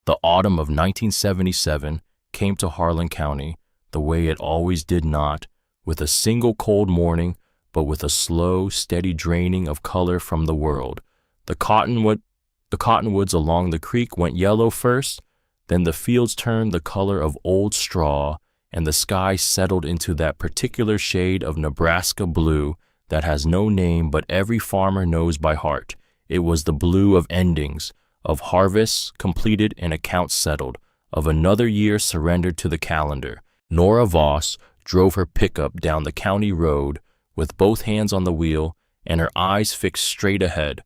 The autumn of 1977 came to Harlan County the way it always did, not with a single cold morning, but with a slow, steady draining of color from the world. The cottonwoods along the creek went yellow first, then the fields turned the color of old straw, and the sky settled into that particular shade of Nebraska blue that has no name but every farmer knows by heart. It was the blue of endings, of harvests completed and accounts settled, of another year surrendered to the calendar. Nora Voss drove her pickup down the county road with both hands on the wheel and her eyes fixed straight ahead.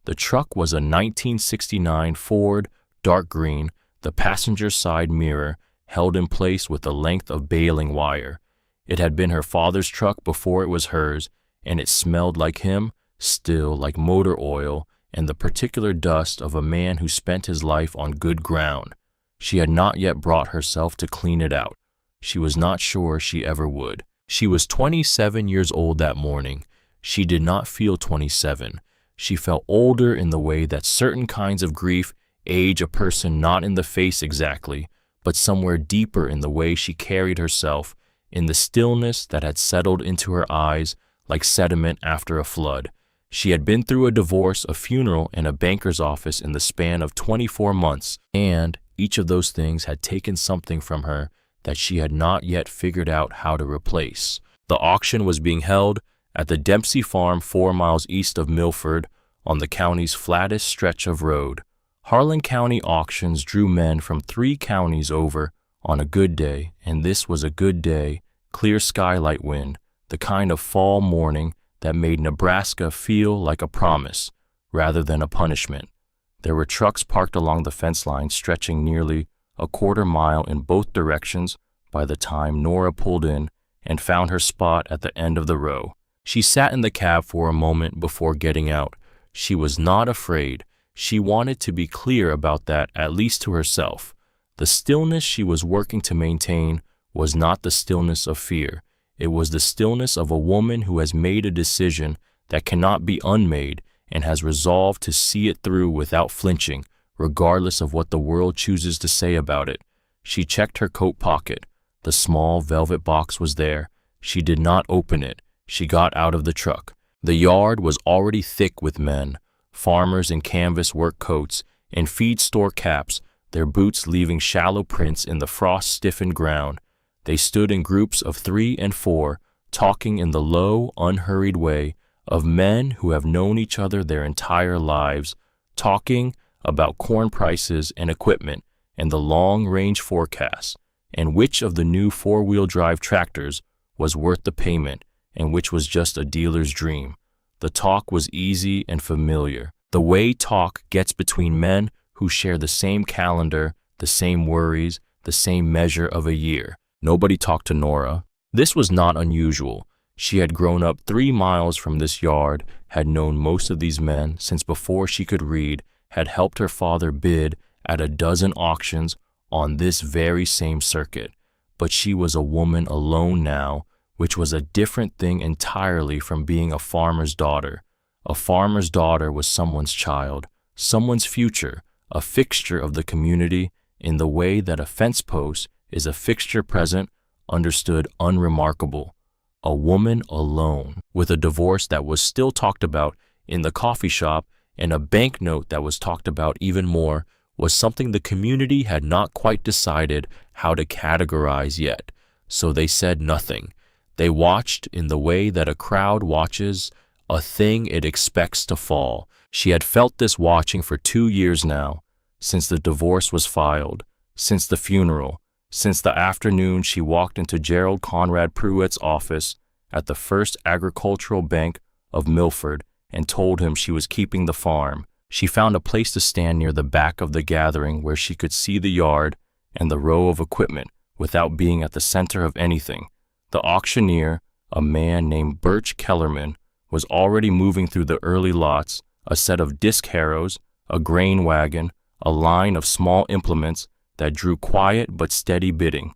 The truck was a 1969 Ford, dark green, the passenger side mirror held in place with a length of baling wire. It had been her father's truck before it was hers, and it smelled like him, still like motor oil and the particular dust of a man who spent his life on good ground. She had not yet brought herself to clean it out. She was not sure she ever would. She was 27 years old that morning. She did not feel 27. She felt older in the way that certain kinds of grief age a person not in the face exactly, but somewhere deeper in the way she carried herself, in the stillness that had settled into her eyes like sediment after a flood. She had been through a divorce, a funeral, and a banker's office in the span of 24 months, and each of those things had taken something from her that she had not yet figured out how to replace. The auction was being held at the Dempsey Farm 4 miles east of Milford on the county's flattest stretch of road. Harlan County auctions drew men from 3 counties over on a good day, and this was a good day, clear skylight wind, the kind of fall morning that made Nebraska feel like a promise rather than a punishment. There were trucks parked along the fence line stretching nearly a quarter mile in both directions by the time Nora pulled in and found her spot at the end of the row. She sat in the cab for a moment before getting out. She was not afraid. She wanted to be clear about that, at least to herself. The stillness she was working to maintain was not the stillness of fear. It was the stillness of a woman who has made a decision that cannot be unmade and has resolved to see it through without flinching, regardless of what the world chooses to say about it. She checked her coat pocket. The small velvet box was there. She did not open it. She got out of the truck. The yard was already thick with men, farmers in canvas work coats and feed store caps, their boots leaving shallow prints in the frost-stiffened ground. They stood in groups of 3 and 4, talking in the low, unhurried way of men who have known each other their entire lives, talking about corn prices and equipment and the long-range forecasts, and which of the new 4-wheel drive tractors was worth the payment and which was just a dealer's dream. The talk was easy and familiar, the way talk gets between men who share the same calendar, the same worries, the same measure of a year. Nobody talked to Nora. This was not unusual. She had grown up 3 miles from this yard, had known most of these men since before she could read, had helped her father bid at a dozen auctions on this very same circuit. But she was a woman alone now, which was a different thing entirely from being a farmer's daughter. A farmer's daughter was someone's child, someone's future, a fixture of the community in the way that a fence post is a fixture present, understood unremarkable. A woman alone, with a divorce that was still talked about in the coffee shop and a banknote that was talked about even more, was something the community had not quite decided how to categorize yet. So they said nothing. They watched in the way that a crowd watches a thing it expects to fall. She had felt this watching for 2 years now, since the divorce was filed, since the funeral, since the afternoon she walked into Gerald Conrad Pruitt's office at the First Agricultural Bank of Milford and told him she was keeping the farm. She found a place to stand near the back of the gathering where she could see the yard and the row of equipment without being at the center of anything. The auctioneer, a man named Birch Kellerman, was already moving through the early lots, a set of disc harrows, a grain wagon, a line of small implements that drew quiet but steady bidding.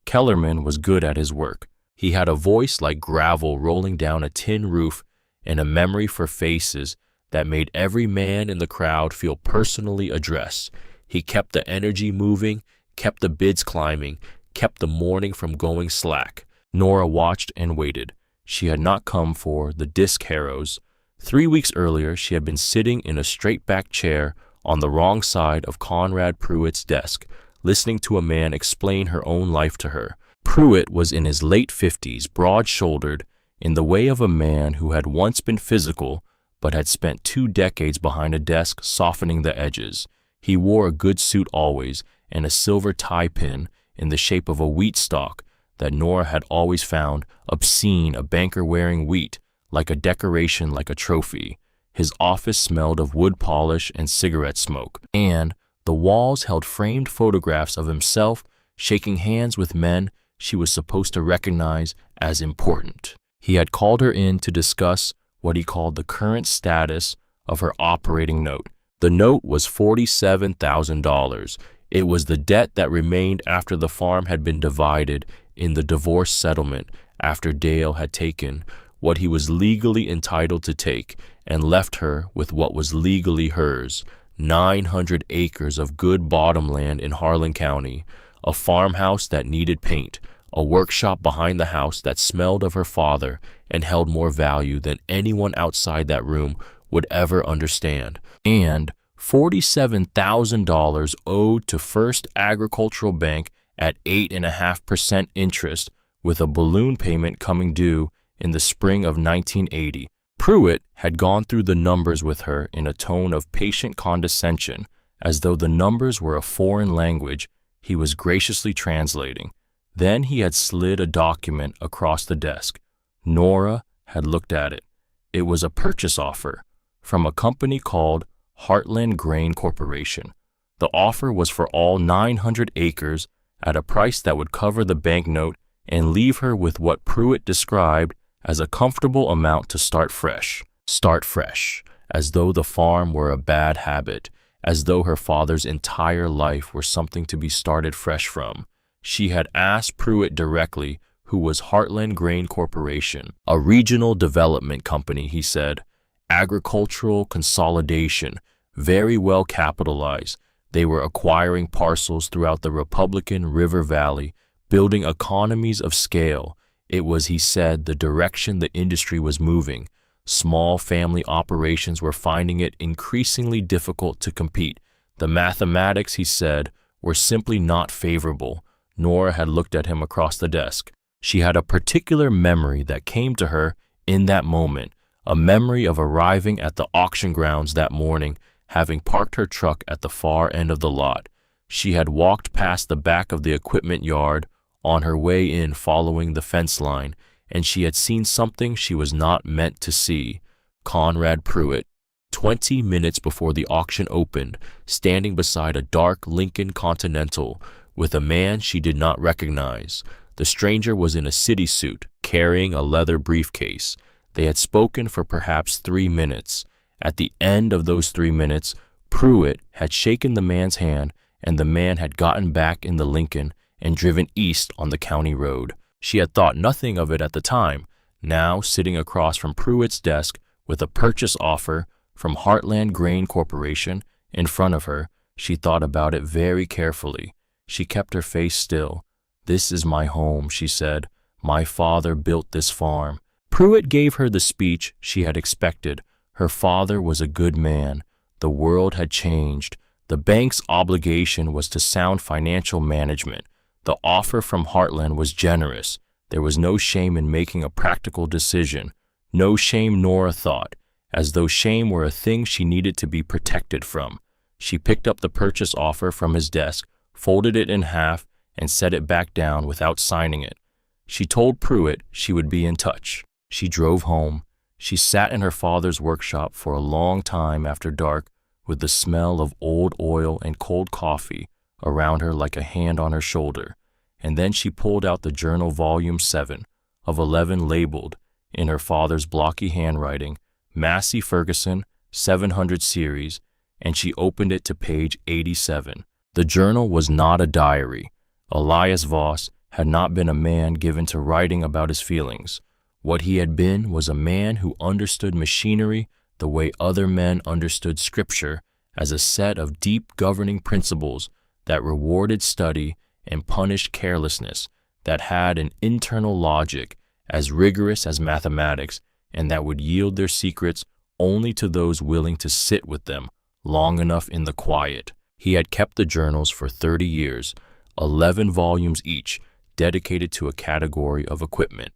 Kellerman was good at his work. He had a voice like gravel rolling down a tin roof and a memory for faces that made every man in the crowd feel personally addressed. He kept the energy moving, kept the bids climbing, kept the morning from going slack. Nora watched and waited. She had not come for the disc harrows. 3 weeks earlier, she had been sitting in a straight-back chair on the wrong side of Conrad Pruitt's desk, listening to a man explain her own life to her. Pruitt was in his late 50s, broad-shouldered, in the way of a man who had once been physical, but had spent 2 decades behind a desk softening the edges. He wore a good suit always, and a silver tie pin in the shape of a wheat stalk that Nora had always found obscene, a banker wearing wheat, like a decoration, like a trophy. His office smelled of wood polish and cigarette smoke, and the walls held framed photographs of himself shaking hands with men she was supposed to recognize as important. He had called her in to discuss what he called the current status of her operating note. The note was $47,000. It was the debt that remained after the farm had been divided in the divorce settlement after Dale had taken what he was legally entitled to take and left her with what was legally hers, 900 acres of good bottomland in Harlan County, a farmhouse that needed paint, a workshop behind the house that smelled of her father and held more value than anyone outside that room would ever understand, and $47,000 owed to First Agricultural Bank at 8.5% interest, with a balloon payment coming due in the spring of 1980. Pruitt had gone through the numbers with her in a tone of patient condescension, as though the numbers were a foreign language he was graciously translating. Then he had slid a document across the desk. Nora had looked at it. It was a purchase offer from a company called Heartland Grain Corporation. The offer was for all 900 acres at a price that would cover the banknote and leave her with what Pruitt described as a comfortable amount to start fresh. Start fresh, as though the farm were a bad habit, as though her father's entire life were something to be started fresh from. She had asked Pruitt directly who was Heartland Grain Corporation, a regional development company, he said. Agricultural consolidation, very well capitalized. They were acquiring parcels throughout the Republican River Valley, building economies of scale. It was, he said, the direction the industry was moving. Small family operations were finding it increasingly difficult to compete. The mathematics, he said, were simply not favorable. Nora had looked at him across the desk. She had a particular memory that came to her in that moment, a memory of arriving at the auction grounds that morning, having parked her truck at the far end of the lot. She had walked past the back of the equipment yard on her way in following the fence line, and she had seen something she was not meant to see. Conrad Pruitt, 20 minutes before the auction opened, standing beside a dark Lincoln Continental with a man she did not recognize. The stranger was in a city suit, carrying a leather briefcase. They had spoken for perhaps 3 minutes. At the end of those 3 minutes, Pruitt had shaken the man's hand, and the man had gotten back in the Lincoln and driven east on the county road. She had thought nothing of it at the time. Now, sitting across from Pruitt's desk with a purchase offer from Heartland Grain Corporation in front of her, she thought about it very carefully. She kept her face still. "This is my home," she said. "My father built this farm." Pruitt gave her the speech she had expected. Her father was a good man. The world had changed. The bank's obligation was to sound financial management. The offer from Heartland was generous. There was no shame in making a practical decision. No shame, Nora thought, as though shame were a thing she needed to be protected from. She picked up the purchase offer from his desk, folded it in half, and set it back down without signing it. She told Pruitt she would be in touch. She drove home. She sat in her father's workshop for a long time after dark, with the smell of old oil and cold coffee around her like a hand on her shoulder, and then she pulled out the journal volume 7 of 11 labeled, in her father's blocky handwriting, Massey Ferguson 700 series, and she opened it to page 87. The journal was not a diary. Elias Voss had not been a man given to writing about his feelings. What he had been was a man who understood machinery the way other men understood scripture, as a set of deep governing principles that rewarded study and punished carelessness, that had an internal logic as rigorous as mathematics, and that would yield their secrets only to those willing to sit with them long enough in the quiet. He had kept the journals for 30 years, 11 volumes each, dedicated to a category of equipment: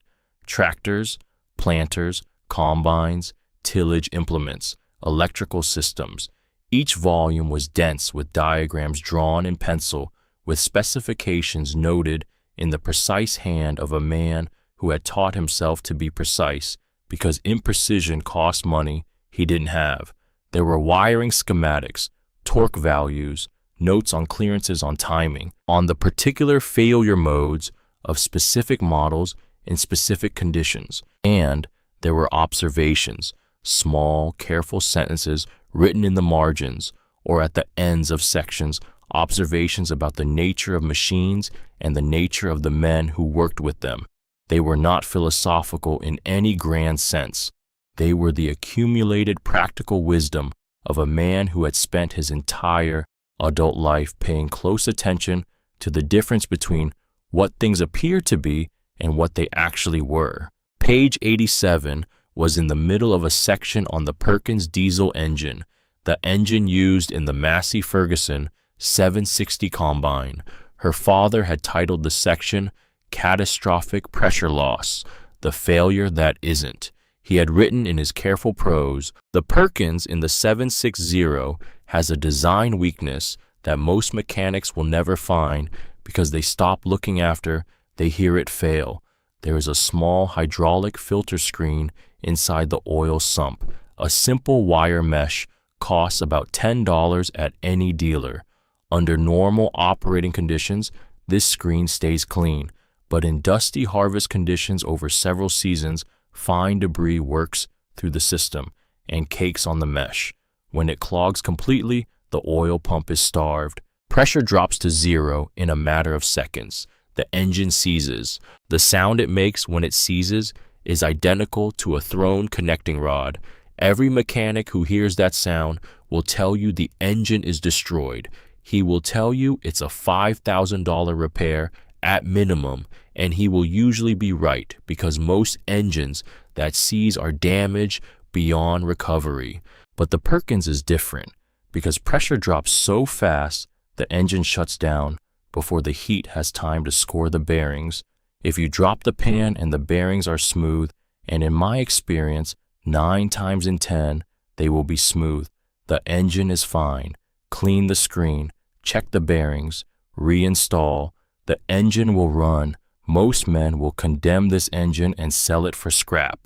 tractors, planters, combines, tillage implements, electrical systems. Each volume was dense with diagrams drawn in pencil, with specifications noted in the precise hand of a man who had taught himself to be precise, because imprecision cost money he didn't have. There were wiring schematics, torque values, notes on clearances, on timing, on the particular failure modes of specific models in specific conditions. And there were observations, small, careful sentences written in the margins or at the ends of sections, observations about the nature of machines and the nature of the men who worked with them. They were not philosophical in any grand sense. They were the accumulated practical wisdom of a man who had spent his entire adult life paying close attention to the difference between what things appeared to be and what they actually were. Page 87 was in the middle of a section on the Perkins diesel engine, the engine used in the Massey Ferguson 760 combine. Her father had titled the section "Catastrophic Pressure Loss, the Failure That Isn't." He had written in his careful prose, "The Perkins in the 760 has a design weakness that most mechanics will never find because they stop looking after they hear it fail. There is a small hydraulic filter screen inside the oil sump. A simple wire mesh costs about $10 at any dealer. Under normal operating conditions, this screen stays clean, but in dusty harvest conditions over several seasons, fine debris works through the system and cakes on the mesh. When it clogs completely, the oil pump is starved. Pressure drops to zero in a matter of seconds. The engine seizes. The sound it makes when it seizes is identical to a thrown connecting rod. Every mechanic who hears that sound will tell you the engine is destroyed. He will tell you it's a $5,000 repair at minimum, and he will usually be right, because most engines that seize are damaged beyond recovery. But the Perkins is different, because pressure drops so fast the engine shuts down before the heat has time to score the bearings. If you drop the pan and the bearings are smooth, and in my experience, 9 times in 10, they will be smooth, the engine is fine. Clean the screen, check the bearings, reinstall, the engine will run. Most men will condemn this engine and sell it for scrap.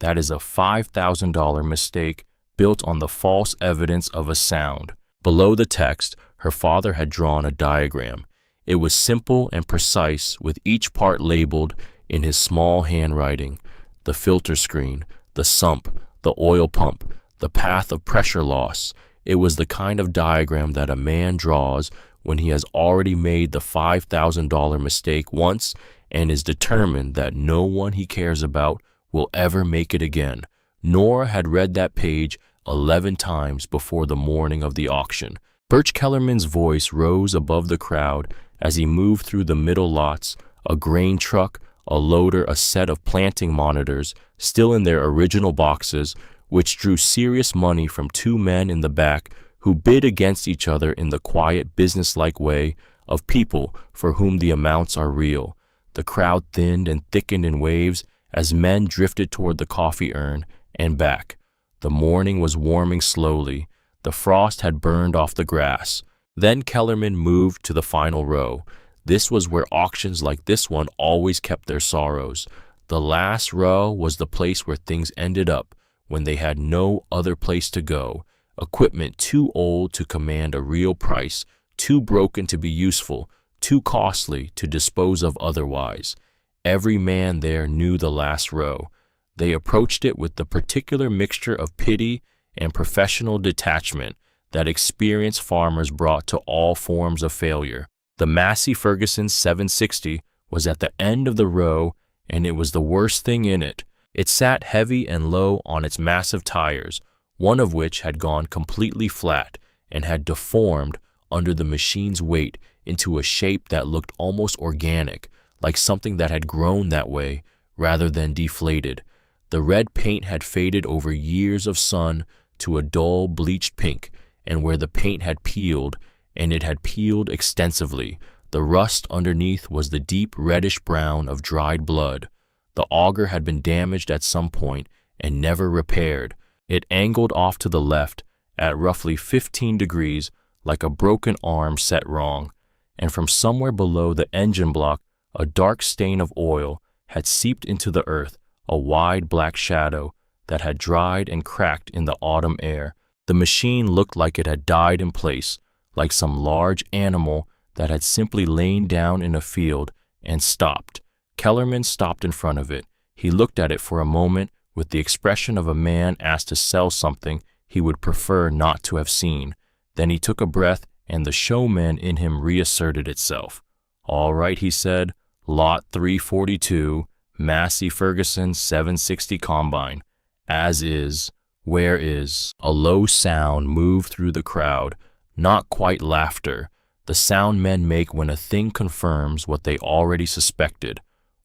That is a $5,000 mistake built on the false evidence of a sound. Below the text, her father had drawn a diagram. It was simple and precise, with each part labeled in his small handwriting: the filter screen, the sump, the oil pump, the path of pressure loss. It was the kind of diagram that a man draws when he has already made the $5,000 mistake once and is determined that no one he cares about will ever make it again. Nora had read that page 11 times before the morning of the auction. Birch Kellerman's voice rose above the crowd as he moved through the middle lots, a grain truck, a loader, a set of planting monitors, still in their original boxes, which drew serious money from 2 men in the back who bid against each other in the quiet, businesslike way of people for whom the amounts are real. The crowd thinned and thickened in waves as men drifted toward the coffee urn and back. The morning was warming slowly. The frost had burned off the grass. Then Kellerman moved to the final row. This was where auctions like this one always kept their sorrows. The last row was the place where things ended up when they had no other place to go. Equipment too old to command a real price, too broken to be useful, too costly to dispose of otherwise. Every man there knew the last row. They approached it with the particular mixture of pity and professional detachment that experienced farmers brought to all forms of failure. The Massey Ferguson 760 was at the end of the row, and it was the worst thing in it. It sat heavy and low on its massive tires, one of which had gone completely flat, and had deformed under the machine's weight into a shape that looked almost organic, like something that had grown that way rather than deflated. The red paint had faded over years of sun to a dull, bleached pink, and where the paint had peeled, and it had peeled extensively, the rust underneath was the deep reddish brown of dried blood. The auger had been damaged at some point and never repaired. It angled off to the left at roughly 15 degrees like a broken arm set wrong, and from somewhere below the engine block a dark stain of oil had seeped into the earth, a wide black shadow that had dried and cracked in the autumn air. The machine looked like it had died in place, like some large animal that had simply lain down in a field and stopped. Kellerman stopped in front of it. He looked at it for a moment with the expression of a man asked to sell something he would prefer not to have seen. Then he took a breath, and the showman in him reasserted itself. "All right," he said, "Lot 342, Massey Ferguson 760 Combine. As is. Where is?" A low sound moved through the crowd, not quite laughter, the sound men make when a thing confirms what they already suspected.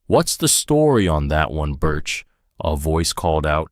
"What's the story on that one, Birch?" a voice called out.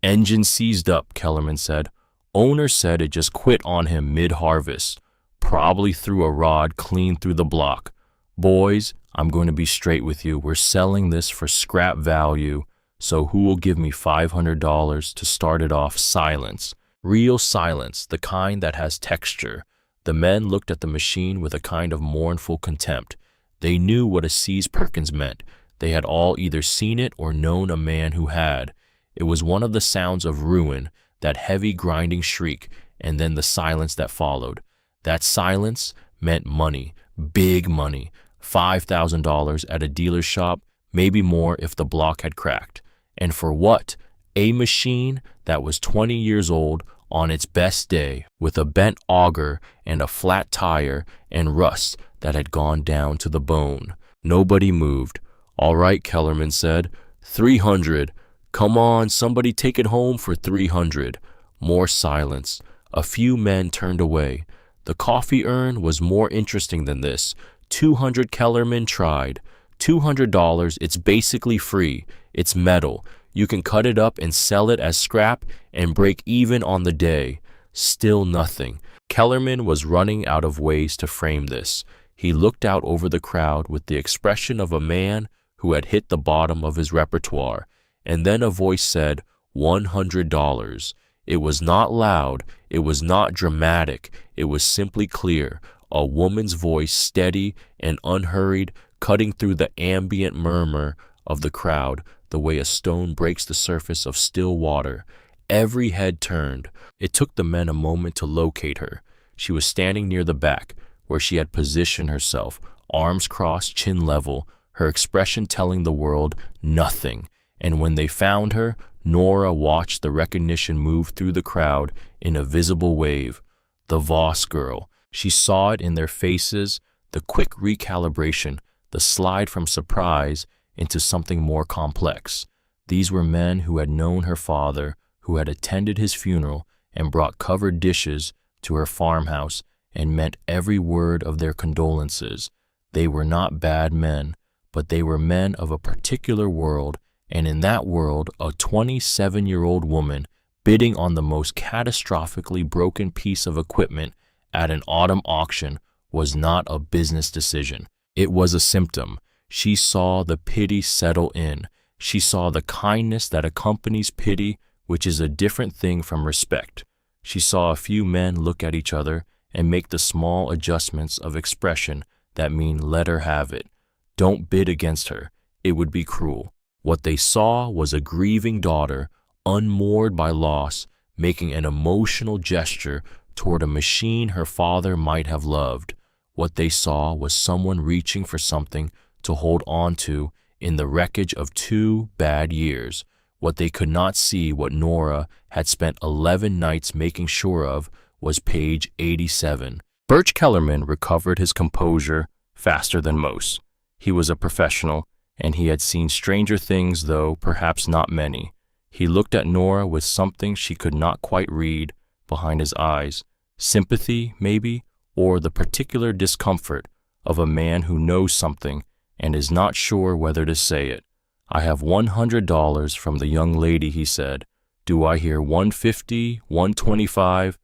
"Engine seized up," Kellerman said. "Owner said it just quit on him mid-harvest. Probably threw a rod clean through the block. Boys, I'm going to be straight with you. We're selling this for scrap value, so who will give me $500 to start it off?" Silence. Real silence, the kind that has texture. The men looked at the machine with a kind of mournful contempt. They knew what a Sears Perkins meant. They had all either seen it or known a man who had. It was one of the sounds of ruin, that heavy grinding shriek, and then the silence that followed. That silence meant money, big money, $5,000 at a dealer's shop, maybe more if the block had cracked. And for what? A machine that was 20 years old on its best day, with a bent auger and a flat tire and rust that had gone down to the bone. Nobody moved. "All right," Kellerman said, 300. "Come on, somebody take it home for 300. More silence. A few men turned away. The coffee urn was more interesting than this. 200, Kellerman tried. $200, it's basically free. It's metal. You can cut it up and sell it as scrap and break even on the day." Still nothing. Kellerman was running out of ways to frame this. He looked out over the crowd with the expression of a man who had hit the bottom of his repertoire, and then a voice said, $100. It was not loud, it was not dramatic, it was simply clear, a woman's voice, steady and unhurried, cutting through the ambient murmur of the crowd the way a stone breaks the surface of still water. Every head turned. It took the men a moment to locate her. She was standing near the back, where she had positioned herself, arms crossed, chin level, her expression telling the world nothing. And when they found her, Nora watched the recognition move through the crowd in a visible wave. The Voss girl. She saw it in their faces, the quick recalibration, the slide from surprise into something more complex. These were men who had known her father, who had attended his funeral and brought covered dishes to her farmhouse and meant every word of their condolences. They were not bad men, but they were men of a particular world, and in that world, a 27-year-old woman bidding on the most catastrophically broken piece of equipment at an autumn auction was not a business decision. It was a symptom. She saw the pity settle in. She saw the kindness that accompanies pity, which is a different thing from respect. She saw a few men look at each other and make the small adjustments of expression that mean let her have it. Don't bid against her. It would be cruel. What they saw was a grieving daughter, unmoored by loss, making an emotional gesture toward a machine her father might have loved. What they saw was someone reaching for something to hold on to in the wreckage of 2 bad years. What they could not see, what Nora had spent 11 nights making sure of, was page 87. Birch Kellerman recovered his composure faster than most. He was a professional, and he had seen stranger things, though perhaps not many. He looked at Nora with something she could not quite read behind his eyes. Sympathy, maybe, or the particular discomfort of a man who knows something and is not sure whether to say it. "I have $100 from the young lady," he said. "Do I hear 150, 125?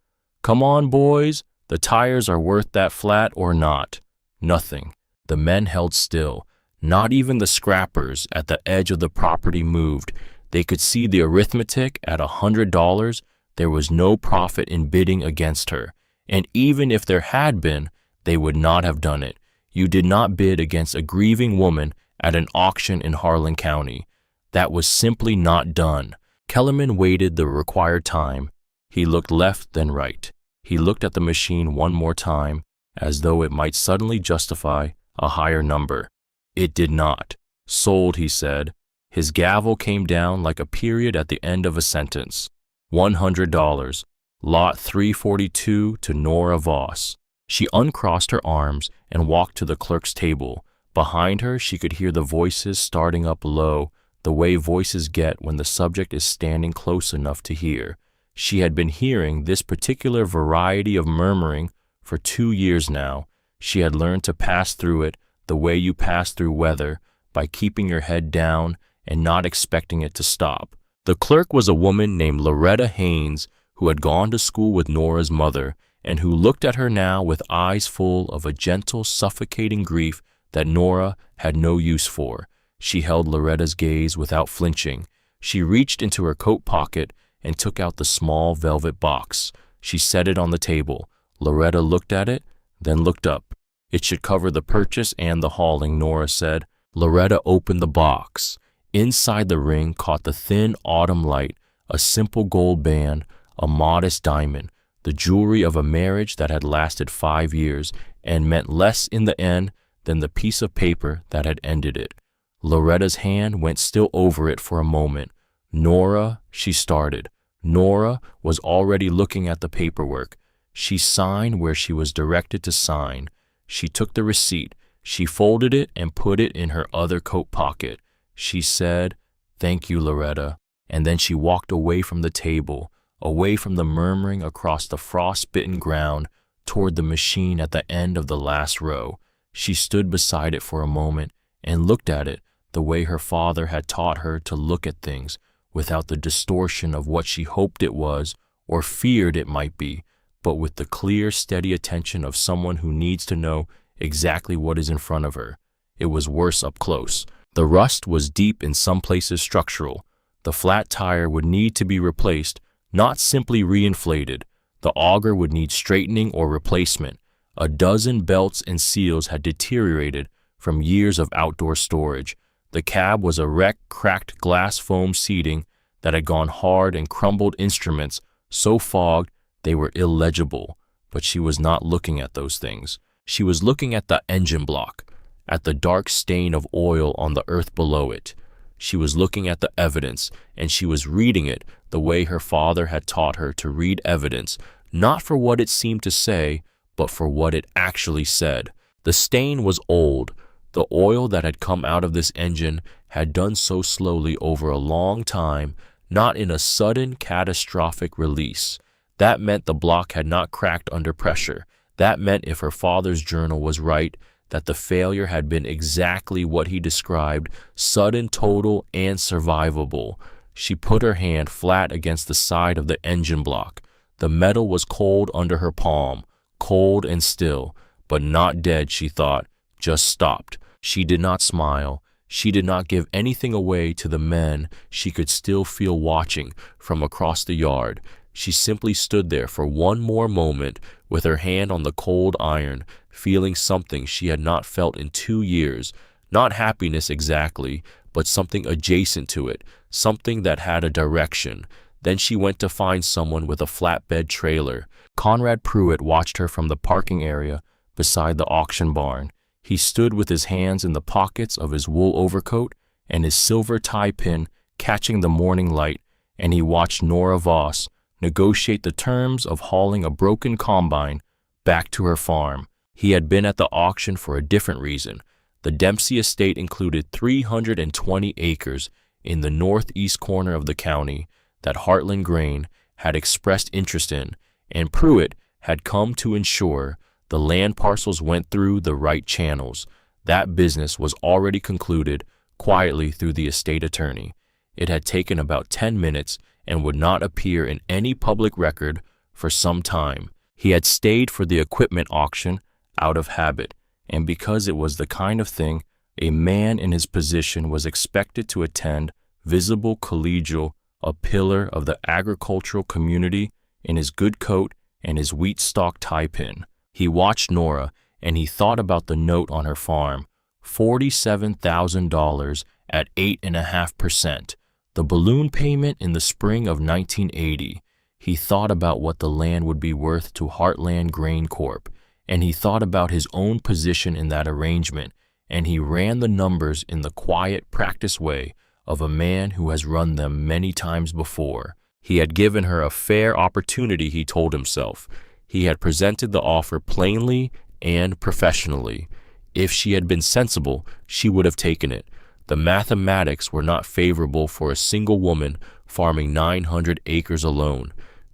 Come on, boys, the tires are worth that flat or not." Nothing. The men held still. Not even the scrappers at the edge of the property moved. They could see the arithmetic. At $100, there was no profit in bidding against her. And even if there had been, they would not have done it. You did not bid against a grieving woman at an auction in Harlan County. That was simply not done. Kellerman waited the required time. He looked left, then right. He looked at the machine one more time, as though it might suddenly justify a higher number. It did not. "Sold," he said. His gavel came down like a period at the end of a sentence. $100. Lot 342 to Nora Voss. She uncrossed her arms and walked to the clerk's table. Behind her, she could hear the voices starting up low, the way voices get when the subject is standing close enough to hear. She had been hearing this particular variety of murmuring for 2 years now. She had learned to pass through it the way you pass through weather, by keeping your head down and not expecting it to stop. The clerk was a woman named Loretta Haynes, who had gone to school with Nora's mother, and who looked at her now with eyes full of a gentle, suffocating grief that Nora had no use for. She held Loretta's gaze without flinching. She reached into her coat pocket and took out the small velvet box. She set it on the table. Loretta looked at it, then looked up. "It should cover the purchase and the hauling," Nora said. Loretta opened the box. Inside the ring caught the thin autumn light, a simple gold band, a modest diamond, the jewelry of a marriage that had lasted 5 years and meant less in the end than the piece of paper that had ended it. Loretta's hand went still over it for a moment. "Nora," she started. Nora was already looking at the paperwork. She signed where she was directed to sign. She took the receipt. She folded it and put it in her other coat pocket. She said, "Thank you, Loretta," and then she walked away from the table, away from the murmuring across the frost-bitten ground toward the machine at the end of the last row. She stood beside it for a moment and looked at it the way her father had taught her to look at things, without the distortion of what she hoped it was or feared it might be, but with the clear, steady attention of someone who needs to know exactly what is in front of her. It was worse up close. The rust was deep, in some places structural. The flat tire would need to be replaced, not simply reinflated. The auger would need straightening or replacement. A dozen belts and seals had deteriorated from years of outdoor storage. The cab was a wreck, cracked glass foam seating that had gone hard, and crumbled instruments so fogged they were illegible. But she was not looking at those things. She was looking at the engine block, at the dark stain of oil on the earth below it. She was looking at the evidence, and she was reading it the way her father had taught her to read evidence, not for what it seemed to say, but for what it actually said. The stain was old. The oil that had come out of this engine had done so slowly over a long time, not in a sudden, catastrophic release. That meant the block had not cracked under pressure. That meant, if her father's journal was right, that the failure had been exactly what he described, sudden, total, and survivable. She put her hand flat against the side of the engine block. The metal was cold under her palm, cold and still, but not dead, she thought, just stopped. She did not smile. She did not give anything away to the men she could still feel watching from across the yard. She simply stood there for one more moment with her hand on the cold iron, feeling something she had not felt in 2 years. Not happiness exactly, but something adjacent to it, something that had a direction. Then she went to find someone with a flatbed trailer. Conrad Pruitt watched her from the parking area beside the auction barn. He stood with his hands in the pockets of his wool overcoat and his silver tie pin catching the morning light, and he watched Nora Voss negotiate the terms of hauling a broken combine back to her farm. He had been at the auction for a different reason. The Dempsey estate included 320 acres in the northeast corner of the county that Heartland Grain had expressed interest in, and Pruitt had come to ensure the land parcels went through the right channels. That business was already concluded quietly through the estate attorney. It had taken about 10 minutes and would not appear in any public record for some time. He had stayed for the equipment auction out of habit, and because it was the kind of thing a man in his position was expected to attend, visible, collegial, a pillar of the agricultural community in his good coat and his wheat stalk tie pin. He watched Nora, and he thought about the note on her farm, $47,000 at 8.5%, the balloon payment in the spring of 1980. He thought about what the land would be worth to Heartland Grain Corp., and he thought about his own position in that arrangement, and he ran the numbers in the quiet, practiced way of a man who has run them many times before. He had given her a fair opportunity, he told himself. He had presented the offer plainly and professionally. If she had been sensible, she would have taken it. The mathematics were not favorable for a single woman farming 900 acres alone.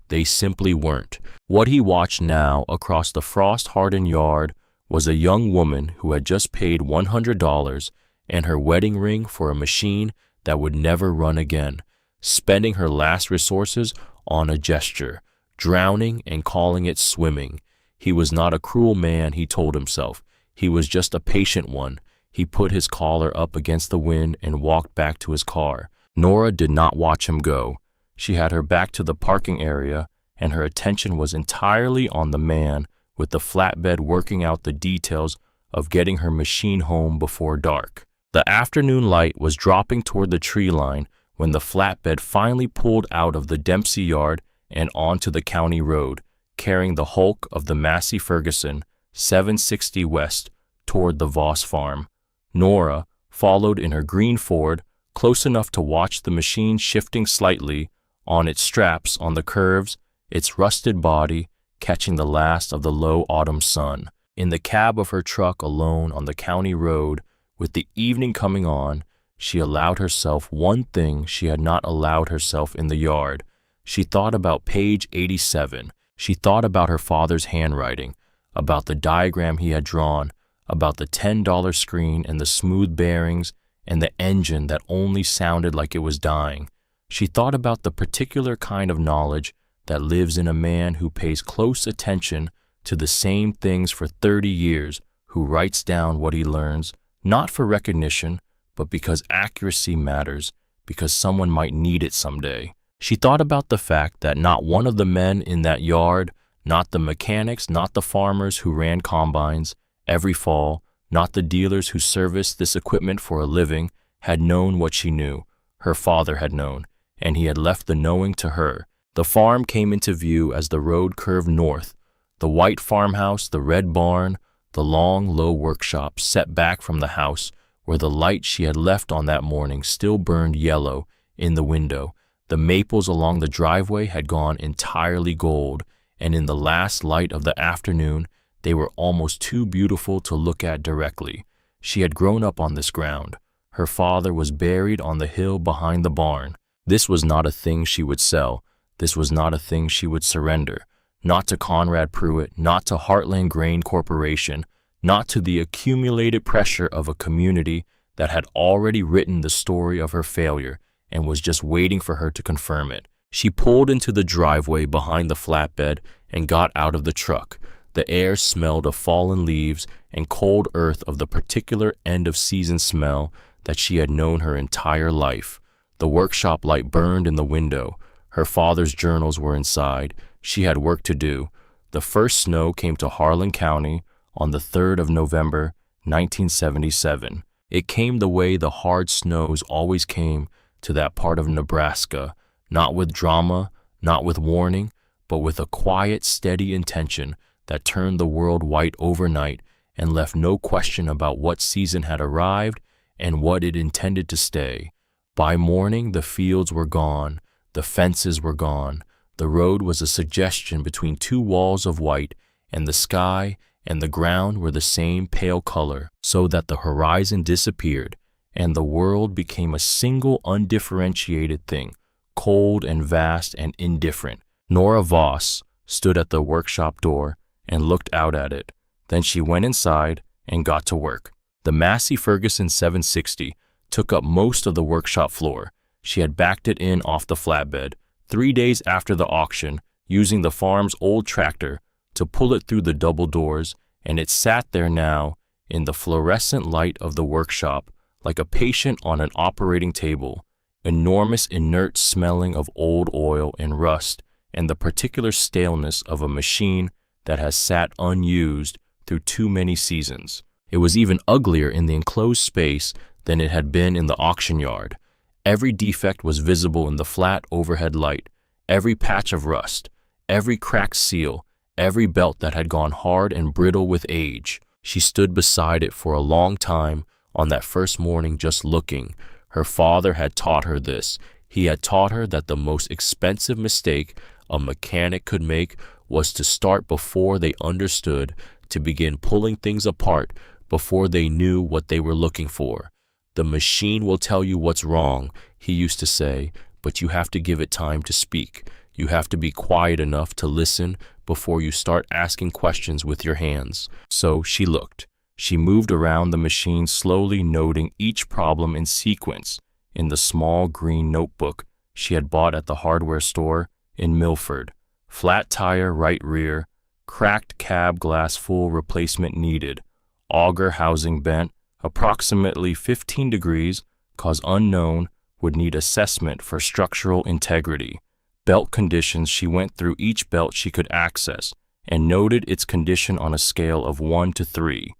They simply weren't. What he watched now across the frost-hardened yard was a young woman who had just paid $100 and her wedding ring for a machine that would never run again, spending her last resources on a gesture, drowning and calling it swimming. He was not a cruel man, he told himself. He was just a patient one. He put his collar up against the wind and walked back to his car. Nora did not watch him go. She had her back to the parking area, and her attention was entirely on the man with the flatbed working out the details of getting her machine home before dark. The afternoon light was dropping toward the tree line when the flatbed finally pulled out of the Dempsey yard and onto the county road, carrying the hulk of the Massey Ferguson 760 West toward the Voss farm. Nora followed in her green Ford, close enough to watch the machine shifting slightly on its straps on the curves, its rusted body catching the last of the low autumn sun. In the cab of her truck alone on the county road, with the evening coming on, she allowed herself one thing she had not allowed herself in the yard. She thought about page 87. She thought about her father's handwriting, about the diagram he had drawn, about the $10 screen and the smooth bearings and the engine that only sounded like it was dying. She thought about the particular kind of knowledge that lives in a man who pays close attention to the same things for 30 years, who writes down what he learns, not for recognition, but because accuracy matters, because someone might need it someday. She thought about the fact that not one of the men in that yard, not the mechanics, not the farmers who ran combines every fall, not the dealers who serviced this equipment for a living, had known what she knew. Her father had known, and he had left the knowing to her. The farm came into view as the road curved north. The white farmhouse, the red barn, the long, low workshop set back from the house, where the light she had left on that morning still burned yellow in the window. The maples along the driveway had gone entirely gold, and in the last light of the afternoon, they were almost too beautiful to look at directly. She had grown up on this ground. Her father was buried on the hill behind the barn. This was not a thing she would sell. This was not a thing she would surrender. Not to Conrad Pruitt, not to Heartland Grain Corporation, not to the accumulated pressure of a community that had already written the story of her failure and was just waiting for her to confirm it. She pulled into the driveway behind the flatbed and got out of the truck. The air smelled of fallen leaves and cold earth, of the particular end-of-season smell that she had known her entire life. The workshop light burned in the window. Her father's journals were inside. She had work to do. The first snow came to Harlan County on the 3rd of November, 1977. It came the way the hard snows always came to that part of Nebraska, not with drama, not with warning, but with a quiet, steady intention that turned the world white overnight and left no question about what season had arrived and what it intended to stay. By morning, the fields were gone, the fences were gone, the road was a suggestion between two walls of white, and the sky and the ground were the same pale color, so that the horizon disappeared, and the world became a single undifferentiated thing, cold and vast and indifferent. Nora Voss, stood at the workshop door, and looked out at it. Then she went inside and got to work. The Massey Ferguson 760 took up most of the workshop floor. She had backed it in off the flatbed 3 days after the auction, using the farm's old tractor to pull it through the double doors, and it sat there now in the fluorescent light of the workshop like a patient on an operating table, enormous inert smelling of old oil and rust and the particular staleness of a machine that has sat unused through too many seasons. It was even uglier in the enclosed space than it had been in the auction yard. Every defect was visible in the flat overhead light, every patch of rust, every cracked seal, every belt that had gone hard and brittle with age. She stood beside it for a long time on that first morning just looking. Her father had taught her this. He had taught her that the most expensive mistake a mechanic could make was to start before they understood, to begin pulling things apart before they knew what they were looking for. The machine will tell you what's wrong, he used to say, but you have to give it time to speak. You have to be quiet enough to listen before you start asking questions with your hands. So she looked. She moved around the machine, slowly noting each problem in sequence in the small green notebook she had bought at the hardware store in Milford. Flat tire right rear, cracked cab glass full replacement needed, auger housing bent, approximately 15 degrees, cause unknown, would need assessment for structural integrity. Belt conditions, she went through each belt she could access and noted its condition on a scale of 1 to 3.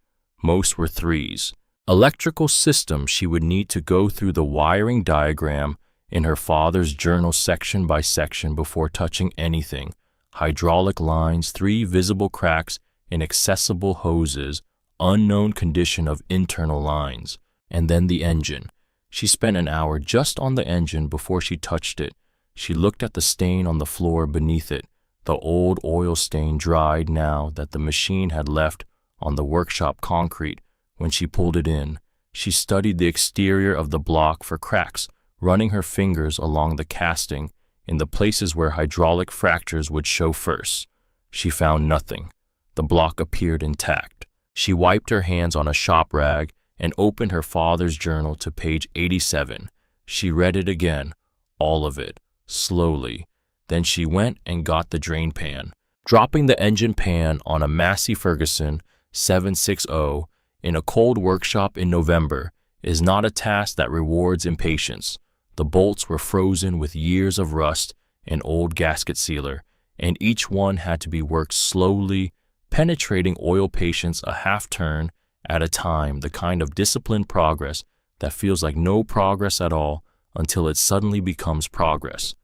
Most were 3s. Electrical system, she would need to go through the wiring diagram in her father's journal section by section before touching anything. Hydraulic lines, 3 visible cracks in accessible hoses, unknown condition of internal lines, and then the engine. She spent an hour just on the engine before she touched it. She looked at the stain on the floor beneath it, the old oil stain dried now that the machine had left on the workshop concrete when she pulled it in. She studied the exterior of the block for cracks, running her fingers along the casting in the places where hydraulic fractures would show first. She found nothing. The block appeared intact. She wiped her hands on a shop rag and opened her father's journal to page 87. She read it again, all of it, slowly. Then she went and got the drain pan. Dropping the engine pan on a Massey Ferguson 760 in a cold workshop in November is not a task that rewards impatience. The bolts were frozen with years of rust and old gasket sealer, and each one had to be worked slowly, penetrating oil patience a half turn at a time, the kind of disciplined progress that feels like no progress at all until it suddenly becomes progress.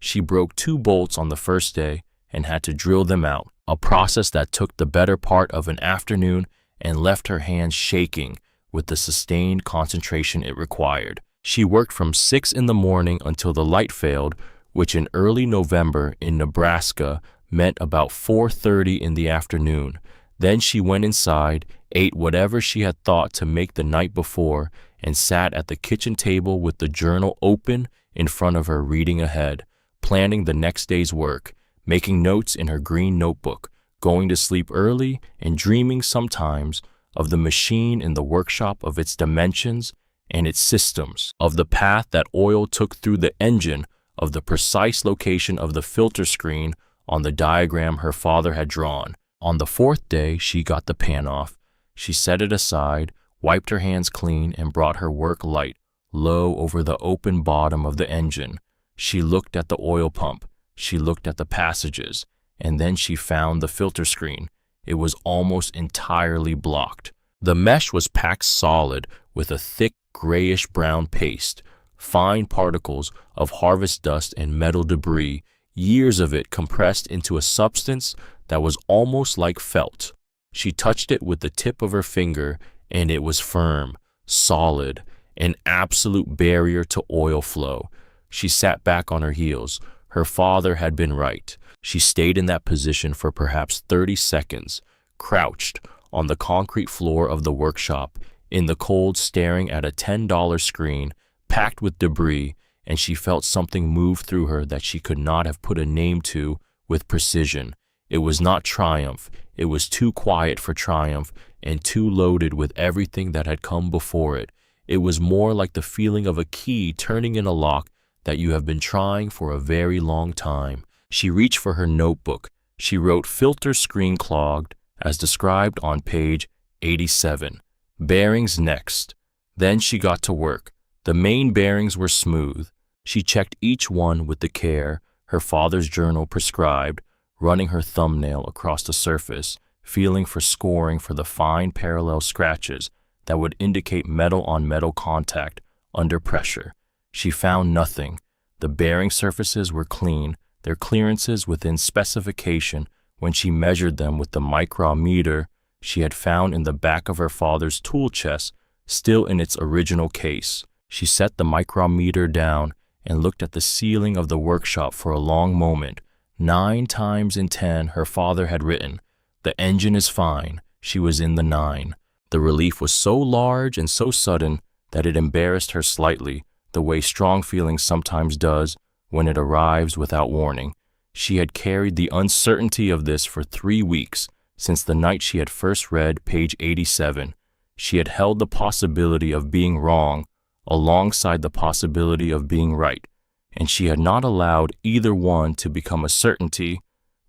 She broke 2 bolts on the first day and had to drill them out, a process that took the better part of an afternoon and left her hands shaking with the sustained concentration it required. She worked from 6 in the morning until the light failed, which in early November in Nebraska meant about 4:30 in the afternoon. Then she went inside, ate whatever she had thought to make the night before, and sat at the kitchen table with the journal open in front of her, reading ahead, planning the next day's work, making notes in her green notebook, going to sleep early and dreaming sometimes of the machine in the workshop, of its dimensions and its systems, of the path that oil took through the engine, of the precise location of the filter screen on the diagram her father had drawn. On the 4th day, she got the pan off. She set it aside, wiped her hands clean, and brought her work light low over the open bottom of the engine. She looked at the oil pump. She looked at the passages, and then she found the filter screen. It was almost entirely blocked. The mesh was packed solid with a thick grayish-brown paste, fine particles of harvest dust and metal debris, years of it compressed into a substance that was almost like felt. She touched it with the tip of her finger, and it was firm, solid, an absolute barrier to oil flow. She sat back on her heels. Her father had been right. She stayed in that position for perhaps 30 seconds, crouched on the concrete floor of the workshop, in the cold, staring at a $10 screen packed with debris, and she felt something move through her that she could not have put a name to with precision. It was not triumph. It was too quiet for triumph and too loaded with everything that had come before it. It was more like the feeling of a key turning in a lock that you have been trying for a very long time. She reached for her notebook. She wrote filter screen clogged as described on page 87. Bearings next. Then she got to work. The main bearings were smooth. She checked each one with the care her father's journal prescribed, running her thumbnail across the surface, feeling for scoring for the fine parallel scratches that would indicate metal-on-metal contact under pressure. She found nothing. The bearing surfaces were clean, their clearances within specification when she measured them with the micrometer she had found in the back of her father's tool chest, still in its original case. She set the micrometer down and looked at the ceiling of the workshop for a long moment. 9 times in 10 her father had written, "The engine is fine." She was in the 9. The relief was so large and so sudden that it embarrassed her slightly, the way strong feeling sometimes does when it arrives without warning. She had carried the uncertainty of this for 3 weeks, since the night she had first read page 87. She had held the possibility of being wrong alongside the possibility of being right, and she had not allowed either one to become a certainty,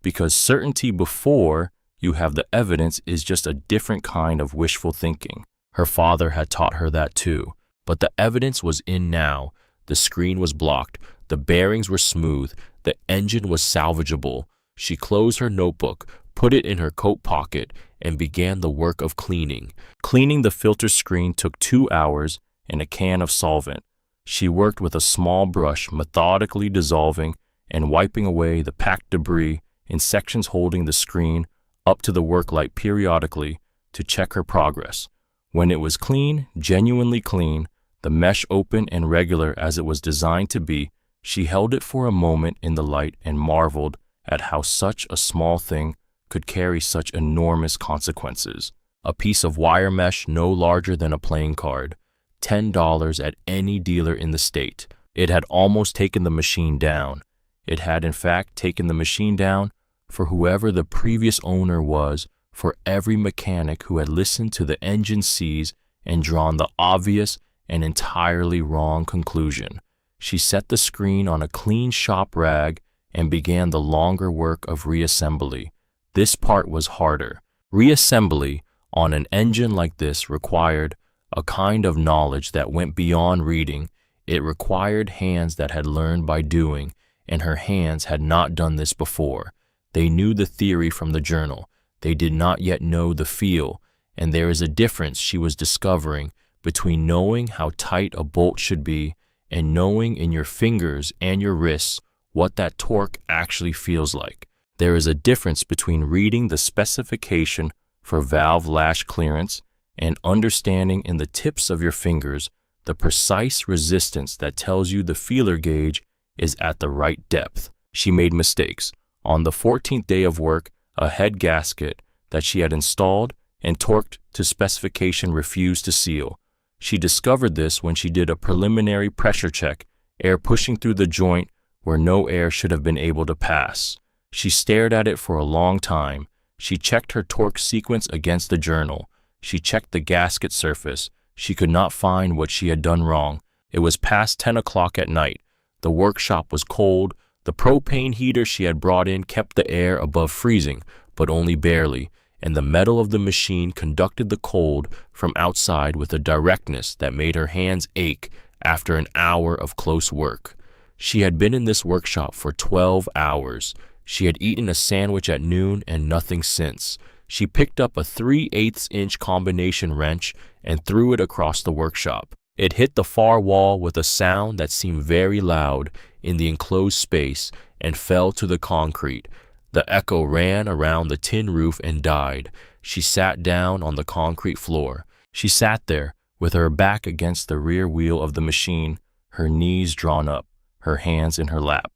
because certainty before you have the evidence is just a different kind of wishful thinking. Her father had taught her that too, but the evidence was in now. The screen was blocked, the bearings were smooth, the engine was salvageable. She closed her notebook, put it in her coat pocket, and began the work of cleaning. Cleaning the filter screen took 2 hours and a can of solvent. She worked with a small brush, methodically dissolving and wiping away the packed debris in sections, holding the screen up to the work light periodically to check her progress. When it was clean, genuinely clean, the mesh open and regular as it was designed to be, she held it for a moment in the light and marveled at how such a small thing could carry such enormous consequences. A piece of wire mesh no larger than a playing card, $10 at any dealer in the state. It had almost taken the machine down. It had in fact taken the machine down for whoever the previous owner was, for every mechanic who had listened to the engine seize and drawn the obvious and entirely wrong conclusion. She set the screen on a clean shop rag and began the longer work of reassembly. This part was harder. Reassembly on an engine like this required a kind of knowledge that went beyond reading. It required hands that had learned by doing, and her hands had not done this before. They knew the theory from the journal. They did not yet know the feel, and there is a difference she was discovering between knowing how tight a bolt should be and knowing in your fingers and your wrists what that torque actually feels like. There is a difference between reading the specification for valve lash clearance and understanding in the tips of your fingers the precise resistance that tells you the feeler gauge is at the right depth. She made mistakes. On the 14th day of work, a head gasket that she had installed and torqued to specification refused to seal. She discovered this when she did a preliminary pressure check, air pushing through the joint where no air should have been able to pass. She stared at it for a long time. She checked her torque sequence against the journal. She checked the gasket surface. She could not find what she had done wrong. It was past 10 o'clock at night. The workshop was cold. The propane heater she had brought in kept the air above freezing, but only barely, and the metal of the machine conducted the cold from outside with a directness that made her hands ache after an hour of close work. She had been in this workshop for 12 hours. She had eaten a sandwich at noon and nothing since. She picked up a 3/8-inch combination wrench and threw it across the workshop. It hit the far wall with a sound that seemed very loud in the enclosed space and fell to the concrete. The echo ran around the tin roof and died. She sat down on the concrete floor. She sat there with her back against the rear wheel of the machine, her knees drawn up, her hands in her lap.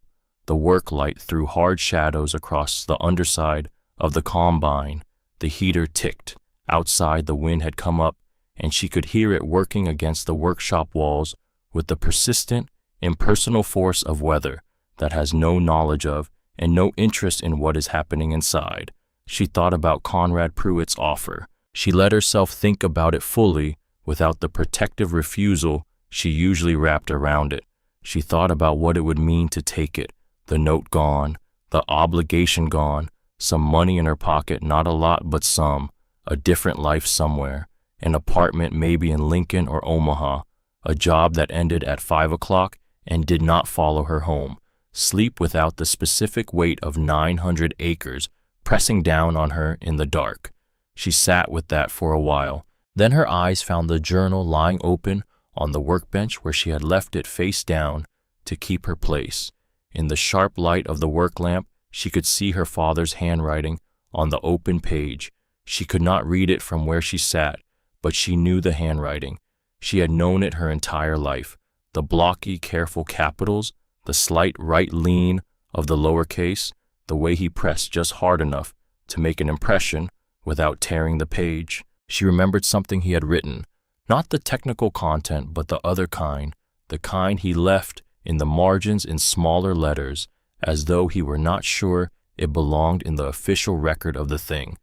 The work light threw hard shadows across the underside of the combine. The heater ticked. Outside, the wind had come up, and she could hear it working against the workshop walls with the persistent, impersonal force of weather that has no knowledge of and no interest in what is happening inside. She thought about Conrad Pruitt's offer. She let herself think about it fully without the protective refusal she usually wrapped around it. She thought about what it would mean to take it, the note gone, the obligation gone, some money in her pocket, not a lot but some, a different life somewhere, an apartment maybe in Lincoln or Omaha, a job that ended at 5 o'clock and did not follow her home, sleep without the specific weight of 900 acres pressing down on her in the dark. She sat with that for a while. Then her eyes found the journal lying open on the workbench where she had left it face down to keep her place. In the sharp light of the work lamp, she could see her father's handwriting on the open page. She could not read it from where she sat, but she knew the handwriting. She had known it her entire life. The blocky, careful capitals, the slight right lean of the lowercase, the way he pressed just hard enough to make an impression without tearing the page. She remembered something he had written, not the technical content, but the other kind, the kind he left in the margins in smaller letters, as though he were not sure it belonged in the official record of the thing.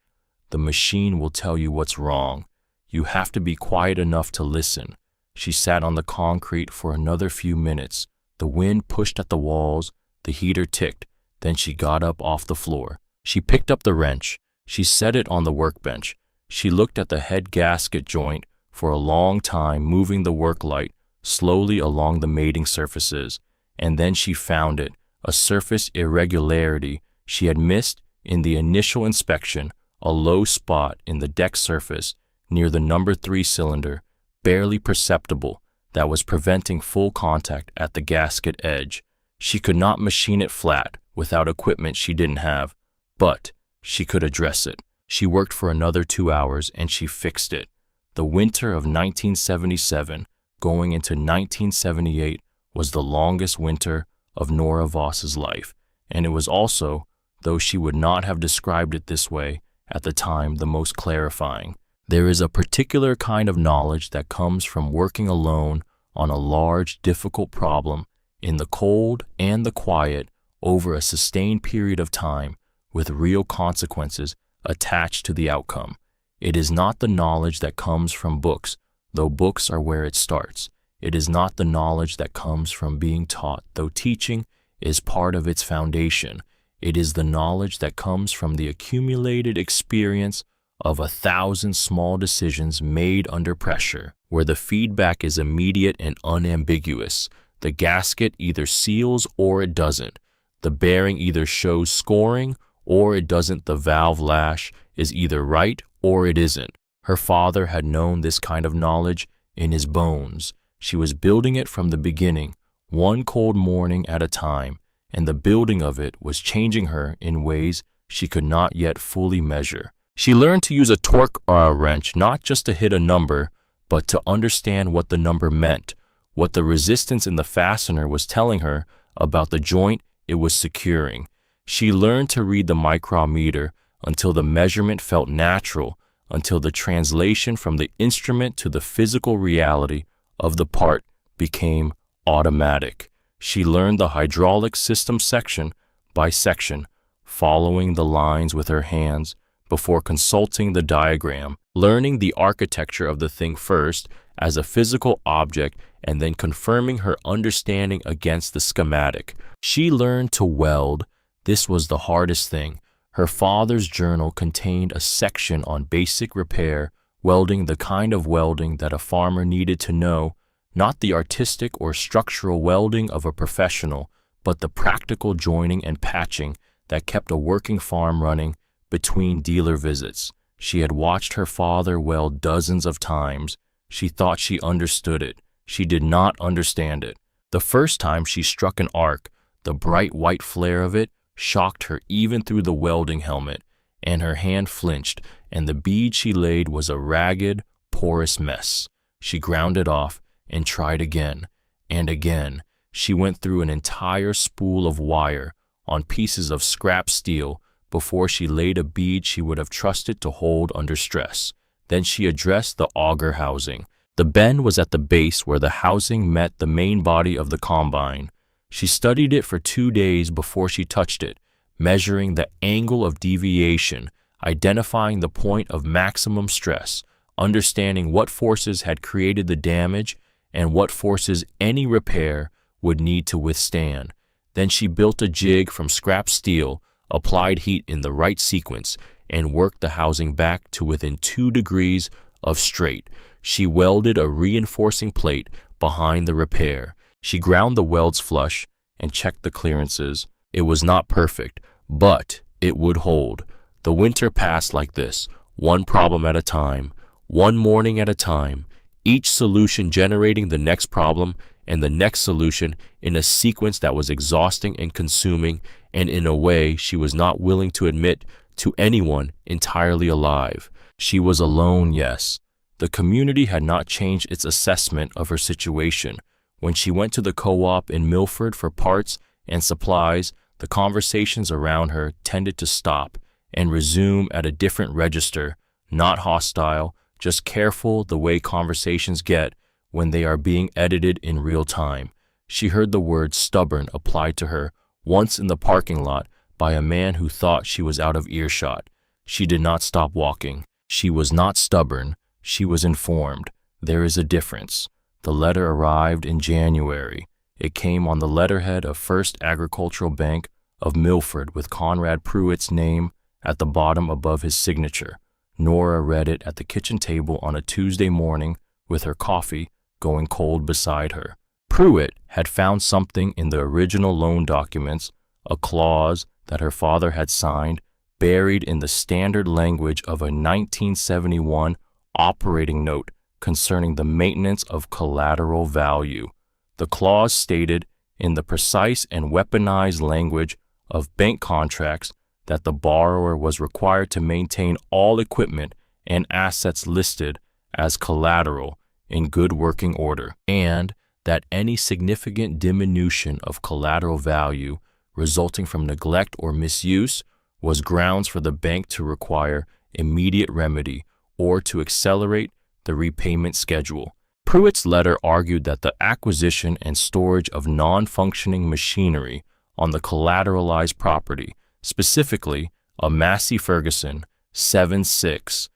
The machine will tell you what's wrong. You have to be quiet enough to listen. She sat on the concrete for another few minutes. The wind pushed at the walls, the heater ticked. Then she got up off the floor. She picked up the wrench. She set it on the workbench. She looked at the head gasket joint for a long time, moving the work light slowly along the mating surfaces. And then she found it, a surface irregularity she had missed in the initial inspection, a low spot in the deck surface near the number 3 cylinder, barely perceptible, that was preventing full contact at the gasket edge. She could not machine it flat without equipment she didn't have, but she could address it. She worked for another 2 hours and she fixed it. The winter of 1977 going into 1978 was the longest winter of Nora Voss's life, and it was also, though she would not have described it this way at the time, the most clarifying. There is a particular kind of knowledge that comes from working alone on a large, difficult problem in the cold and the quiet over a sustained period of time with real consequences attached to the outcome. It is not the knowledge that comes from books, though books are where it starts. It is not the knowledge that comes from being taught, though teaching is part of its foundation. It is the knowledge that comes from the accumulated experience of 1,000 small decisions made under pressure, where the feedback is immediate and unambiguous. The gasket either seals or it doesn't. The bearing either shows scoring or it doesn't. The valve lash is either right or it isn't. Her father had known this kind of knowledge in his bones. She was building it from the beginning, one cold morning at a time, and the building of it was changing her in ways she could not yet fully measure. She learned to use a torque wrench not just to hit a number, but to understand what the number meant, what the resistance in the fastener was telling her about the joint it was securing. She learned to read the micrometer until the measurement felt natural, until the translation from the instrument to the physical reality of the part became automatic. She learned the hydraulic system section by section, following the lines with her hands before consulting the diagram, learning the architecture of the thing first as a physical object and then confirming her understanding against the schematic. She learned to weld. This was the hardest thing. Her father's journal contained a section on basic repair, welding, the kind of welding that a farmer needed to know, not the artistic or structural welding of a professional, but the practical joining and patching that kept a working farm running between dealer visits. She had watched her father weld dozens of times. She thought she understood it. She did not understand it. The first time she struck an arc, the bright white flare of it shocked her even through the welding helmet, and her hand flinched, and the bead she laid was a ragged, porous mess. She ground it off and tried again, and again. She went through an entire spool of wire on pieces of scrap steel before she laid a bead she would have trusted to hold under stress. Then she addressed the auger housing. The bend was at the base where the housing met the main body of the combine. She studied it for 2 days before she touched it, measuring the angle of deviation, identifying the point of maximum stress, understanding what forces had created the damage and what forces any repair would need to withstand. Then she built a jig from scrap steel, applied heat in the right sequence, and worked the housing back to within 2 degrees of straight. She welded a reinforcing plate behind the repair. She ground the welds flush and checked the clearances. It was not perfect, but it would hold. The winter passed like this, one problem at a time, one morning at a time, each solution generating the next problem and the next solution in a sequence that was exhausting and consuming, and in a way she was not willing to admit to anyone entirely alive. She was alone, yes. The community had not changed its assessment of her situation. When she went to the co-op in Milford for parts and supplies, the conversations around her tended to stop and resume at a different register, not hostile, just careful the way conversations get when they are being edited in real time. She heard the word stubborn applied to her once in the parking lot by a man who thought she was out of earshot. She did not stop walking. She was not stubborn. She was informed. There is a difference. The letter arrived in January. It came on the letterhead of First Agricultural Bank of Milford with Conrad Pruitt's name at the bottom above his signature. Nora read it at the kitchen table on a Tuesday morning with her coffee going cold beside her. Pruitt had found something in the original loan documents, a clause that her father had signed, buried in the standard language of a 1971 operating note concerning the maintenance of collateral value. The clause stated in the precise and weaponized language of bank contracts that the borrower was required to maintain all equipment and assets listed as collateral in good working order, and that any significant diminution of collateral value resulting from neglect or misuse was grounds for the bank to require immediate remedy or to accelerate the repayment schedule. Pruitt's letter argued that the acquisition and storage of non-functioning machinery on the collateralized property, specifically a Massey Ferguson 7.6,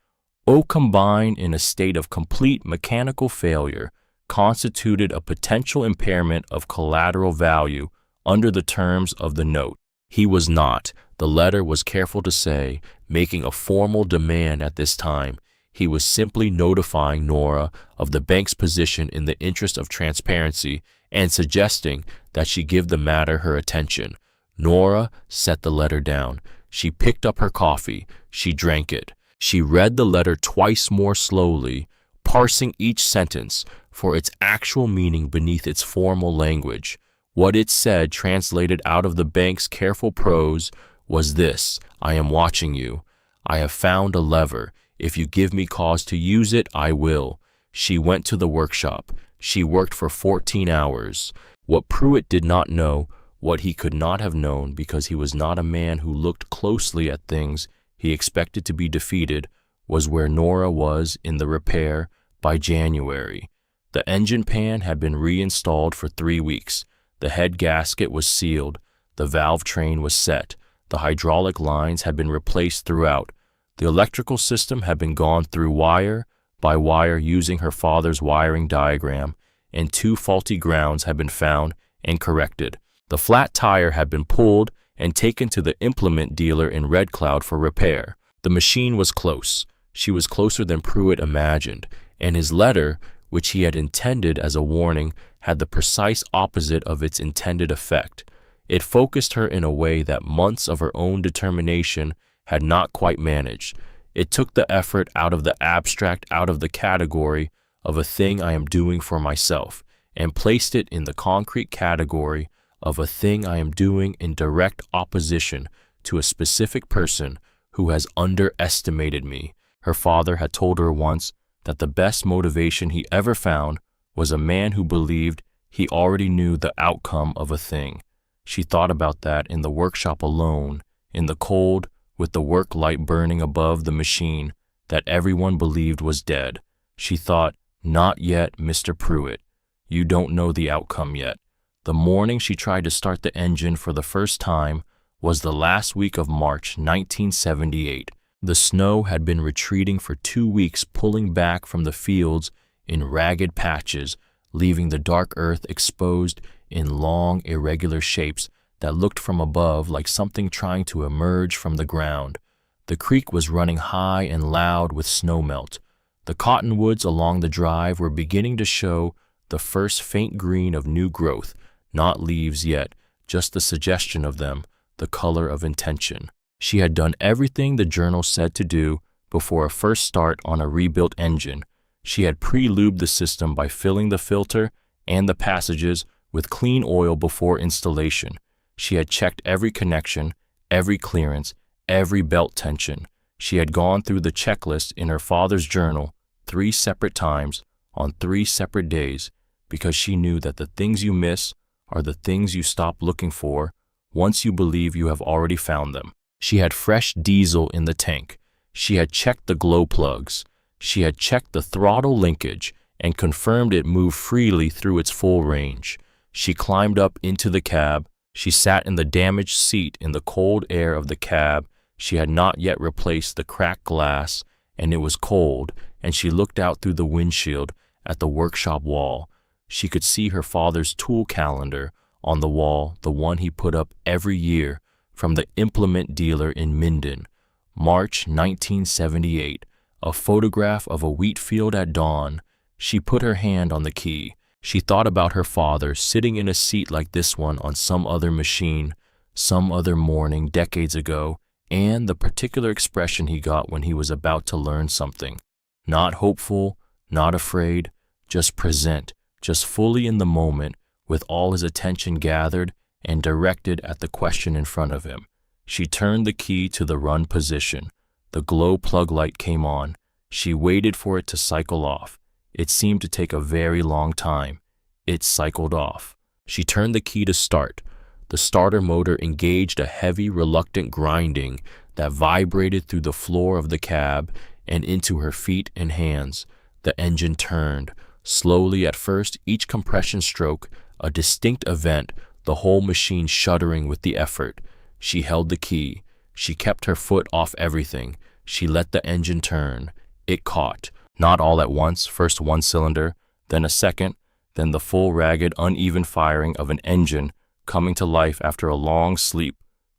combined in a state of complete mechanical failure, constituted a potential impairment of collateral value under the terms of the note. He was not, the letter was careful to say, making a formal demand at this time. He was simply notifying Nora of the bank's position in the interest of transparency and suggesting that she give the matter her attention. Nora set the letter down. She picked up her coffee. She drank it. She read the letter twice more slowly, parsing each sentence for its actual meaning beneath its formal language. What it said, translated out of the bank's careful prose, was this: I am watching you. I have found a lever. If you give me cause to use it, I will. She went to the workshop. She worked for 14 hours. What Pruitt did not know, what he could not have known because he was not a man who looked closely at things he expected to be defeated, was where Nora was in the repair by January. The engine pan had been reinstalled for 3 weeks. The head gasket was sealed. The valve train was set. The hydraulic lines had been replaced throughout. The electrical system had been gone through wire by wire using her father's wiring diagram, and 2 faulty grounds had been found and corrected. The flat tire had been pulled and taken to the implement dealer in Red Cloud for repair. The machine was close. She was closer than Pruitt imagined, and his letter, which he had intended as a warning, had the precise opposite of its intended effect. It focused her in a way that months of her own determination had not quite managed. It took the effort out of the abstract, out of the category of a thing I am doing for myself, and placed it in the concrete category of a thing I am doing in direct opposition to a specific person who has underestimated me. Her father had told her once that the best motivation he ever found was a man who believed he already knew the outcome of a thing. She thought about that in the workshop alone, in the cold, with the work light burning above the machine that everyone believed was dead. She thought, not yet, Mr. Pruitt. You don't know the outcome yet. The morning she tried to start the engine for the first time, was the last week of March 1978. The snow had been retreating for 2 weeks, pulling back from the fields in ragged patches, leaving the dark earth exposed in long, irregular shapes that looked from above like something trying to emerge from the ground. The creek was running high and loud with snowmelt. The cottonwoods along the drive were beginning to show the first faint green of new growth, not leaves yet, just the suggestion of them, the color of intention. She had done everything the journal said to do before a first start on a rebuilt engine. She had pre-lubed the system by filling the filter and the passages with clean oil before installation. She had checked every connection, every clearance, every belt tension. She had gone through the checklist in her father's journal 3 separate times on 3 separate days, because she knew that the things you miss are the things you stop looking for once you believe you have already found them. She had fresh diesel in the tank. She had checked the glow plugs. She had checked the throttle linkage and confirmed it moved freely through its full range. She climbed up into the cab. She sat in the damaged seat in the cold air of the cab. She had not yet replaced the cracked glass, and it was cold, and she looked out through the windshield at the workshop wall. She could see her father's tool calendar on the wall, the one he put up every year from the implement dealer in Minden. March 1978, a photograph of a wheat field at dawn. She put her hand on the key. She thought about her father sitting in a seat like this one on some other machine, some other morning decades ago, and the particular expression he got when he was about to learn something. Not hopeful, not afraid, just present, just fully in the moment, with all his attention gathered and directed at the question in front of him. She turned the key to the run position. The glow plug light came on. She waited for it to cycle off. It seemed to take a very long time. It cycled off. She turned the key to start. The starter motor engaged a heavy, reluctant grinding that vibrated through the floor of the cab and into her feet and hands. The engine turned. Slowly at first, each compression stroke a distinct event, the whole machine shuddering with the effort. She held the key. She kept her foot off everything. She let the engine turn. It caught, not all at once, first one cylinder, then a second, then the full ragged, uneven firing of an engine coming to life after a long sleep,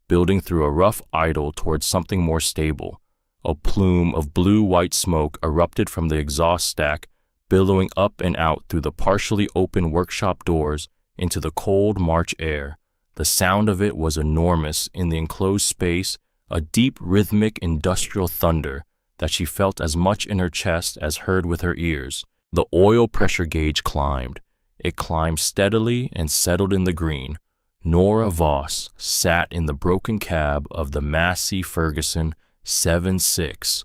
building through a rough idle towards something more stable. A plume of blue-white smoke erupted from the exhaust stack, billowing up and out through the partially open workshop doors into the cold March air. The sound of it was enormous in the enclosed space, a deep, rhythmic, industrial thunder that she felt as much in her chest as heard with her ears. The oil pressure gauge climbed. It climbed steadily and settled in the green. Nora Voss sat in the broken cab of the Massey Ferguson 760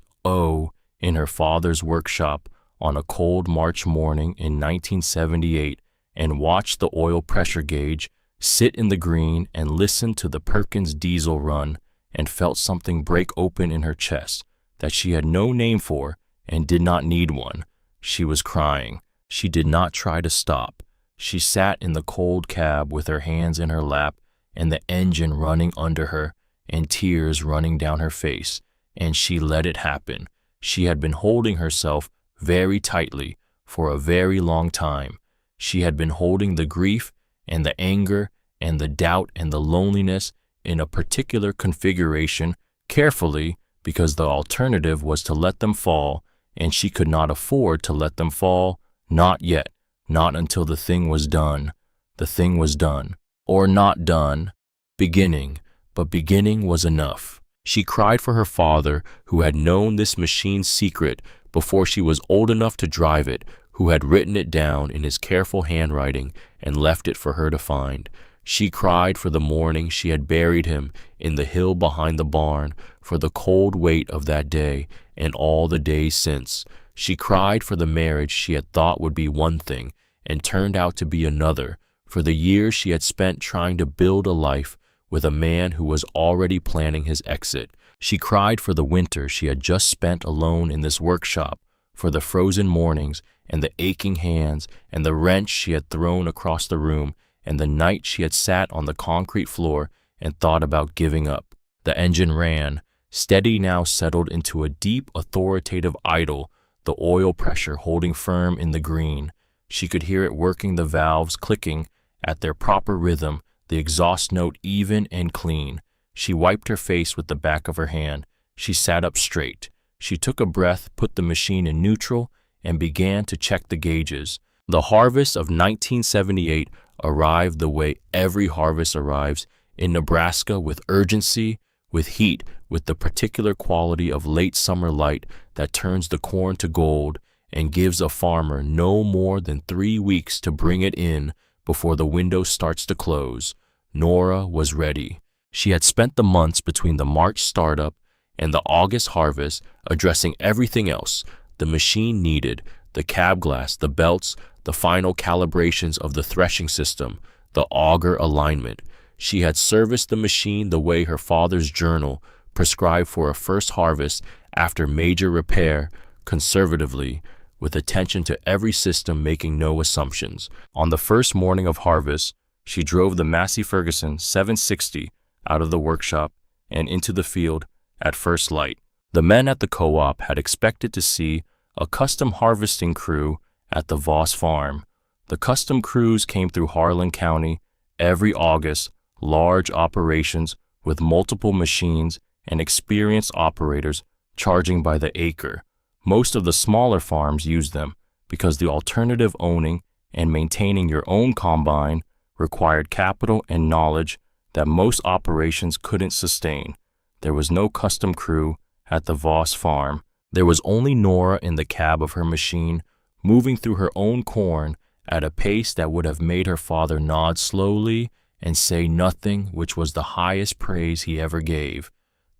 in her father's workshop on a cold March morning in 1978 and watched the oil pressure gauge sit in the green and listened to the Perkins diesel run and felt something break open in her chest that she had no name for and did not need one. She was crying. She did not try to stop. She sat in the cold cab with her hands in her lap and the engine running under her and tears running down her face, and she let it happen. She had been holding herself very tightly for a very long time. She had been holding the grief and the anger and the doubt and the loneliness in a particular configuration carefully, because the alternative was to let them fall, and she could not afford to let them fall, not yet, not until the thing was done. The thing was done, or not done, beginning, but beginning was enough. She cried for her father, who had known this machine's secret before she was old enough to drive it, who had written it down in his careful handwriting and left it for her to find. She cried for the morning she had buried him in the hill behind the barn, for the cold weight of that day and all the days since. She cried for the marriage she had thought would be one thing and turned out to be another, for the years she had spent trying to build a life with a man who was already planning his exit. She cried for the winter she had just spent alone in this workshop, for the frozen mornings and the aching hands and the wrench she had thrown across the room, and the night she had sat on the concrete floor and thought about giving up. The engine ran. Steady now settled into a deep, authoritative idle, the oil pressure holding firm in the green. She could hear it working, the valves clicking at their proper rhythm, the exhaust note even and clean. She wiped her face with the back of her hand. She sat up straight. She took a breath, put the machine in neutral, and began to check the gauges. The harvest of 1978 arrived the way every harvest arrives in Nebraska, with urgency, with heat, with the particular quality of late summer light that turns the corn to gold and gives a farmer no more than 3 weeks to bring it in before the window starts to close. Nora was ready. She had spent the months between the March startup and the August harvest addressing everything else the machine needed: the cab glass, the belts, the final calibrations of the threshing system, the auger alignment. She had serviced the machine the way her father's journal prescribed for a first harvest after major repair, conservatively, with attention to every system, making no assumptions. On the first morning of harvest, she drove the Massey Ferguson 760 out of the workshop and into the field at first light. The men at the co-op had expected to see a custom harvesting crew at the Voss farm. The custom crews came through Harlan County every August, large operations with multiple machines and experienced operators charging by the acre. Most of the smaller farms used them because the alternative, owning and maintaining your own combine, required capital and knowledge that most operations couldn't sustain. There was no custom crew at the Voss farm. There was only Nora in the cab of her machine, moving through her own corn at a pace that would have made her father nod slowly and say nothing, which was the highest praise he ever gave.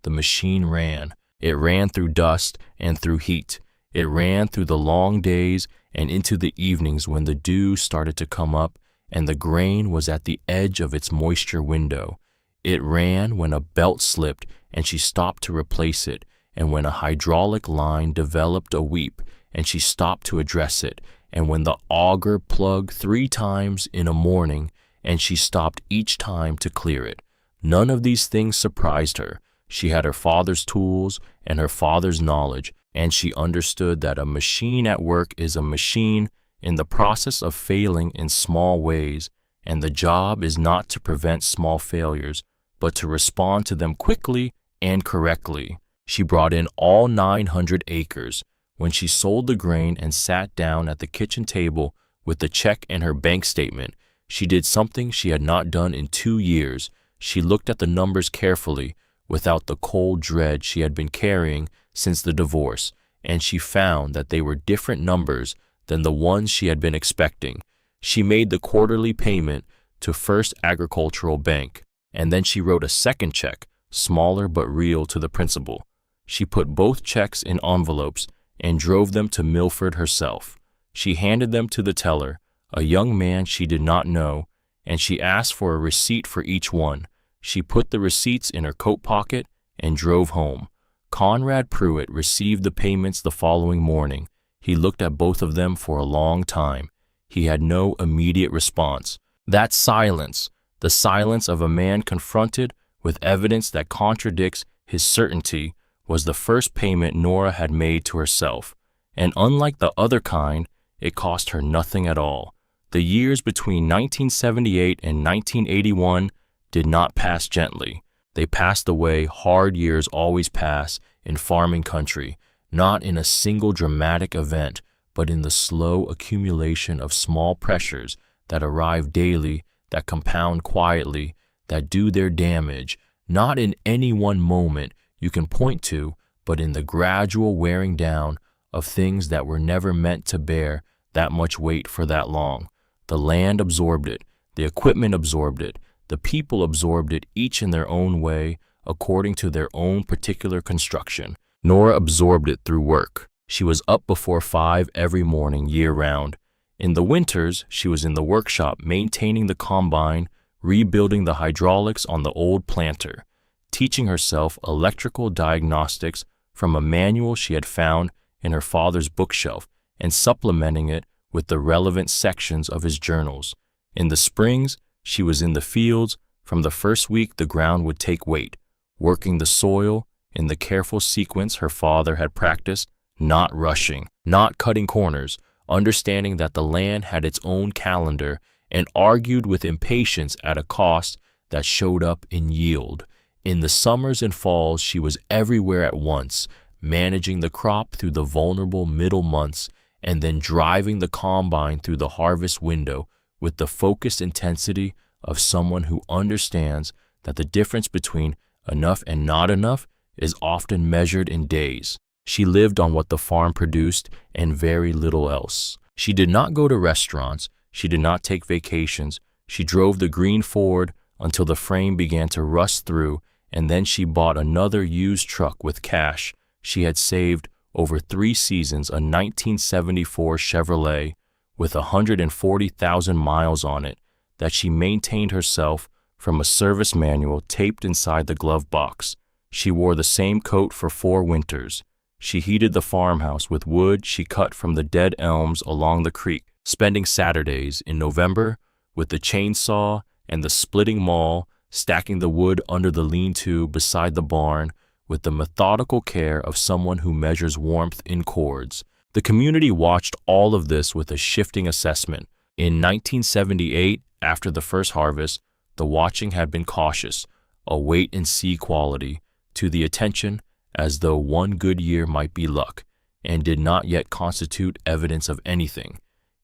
The machine ran. It ran through dust and through heat. It ran through the long days and into the evenings when the dew started to come up and the grain was at the edge of its moisture window. It ran when a belt slipped and she stopped to replace it, and when a hydraulic line developed a weep and she stopped to address it, and when the auger plugged 3 times in a morning and she stopped each time to clear it. None of these things surprised her. She had her father's tools and her father's knowledge, and she understood that a machine at work is a machine in the process of failing in small ways, and the job is not to prevent small failures, but to respond to them quickly and correctly. She brought in all 900 acres. When she sold the grain and sat down at the kitchen table with the check and her bank statement, she did something she had not done in 2 years. She looked at the numbers carefully, without the cold dread she had been carrying since the divorce, and she found that they were different numbers than the ones she had been expecting. She made the quarterly payment to First Agricultural Bank, and then she wrote a second check, smaller but real, to the principal. She put both checks in envelopes and drove them to Milford herself. She handed them to the teller, a young man she did not know, and she asked for a receipt for each one. She put the receipts in her coat pocket and drove home. Conrad Pruitt received the payments the following morning. He looked at both of them for a long time. He had no immediate response. That silence, the silence of a man confronted with evidence that contradicts his certainty, was the first payment Nora had made to herself. And unlike the other kind, it cost her nothing at all. The years between 1978 and 1981 did not pass gently. They passed the way hard years always pass in farming country, not in a single dramatic event, but in the slow accumulation of small pressures that arrive daily, that compound quietly, that do their damage, not in any one moment you can point to, but in the gradual wearing down of things that were never meant to bear that much weight for that long. The land absorbed it, the equipment absorbed it, the people absorbed it, each in their own way, according to their own particular construction. Nora absorbed it through work. She was up before 5 every morning, year-round. In the winters, she was in the workshop maintaining the combine, rebuilding the hydraulics on the old planter, teaching herself electrical diagnostics from a manual she had found in her father's bookshelf and supplementing it with the relevant sections of his journals. In the springs, she was in the fields, From the first week, the ground would take weight, working the soil in the careful sequence her father had practiced, not rushing, not cutting corners, understanding that the land had its own calendar, and argued with impatience at a cost that showed up in yield. In the summers and falls, she was everywhere at once, managing the crop through the vulnerable middle months, and then driving the combine through the harvest window with the focused intensity of someone who understands that the difference between enough and not enough is often measured in days. She lived on what the farm produced and very little else. She did not go to restaurants. She did not take vacations. She drove the green Ford until the frame began to rust through, and then she bought another used truck with cash she had saved over 3 seasons, a 1974 Chevrolet with 140,000 miles on it that she maintained herself from a service manual taped inside the glove box. She wore the same coat for 4 winters. She heated the farmhouse with wood she cut from the dead elms along the creek, spending Saturdays in November with the chainsaw and the splitting maul, stacking the wood under the lean-to beside the barn with the methodical care of someone who measures warmth in cords. The community watched all of this with a shifting assessment. In 1978, after the first harvest, the watching had been cautious, a wait-and-see quality, to the attention as though one good year might be luck, and did not yet constitute evidence of anything.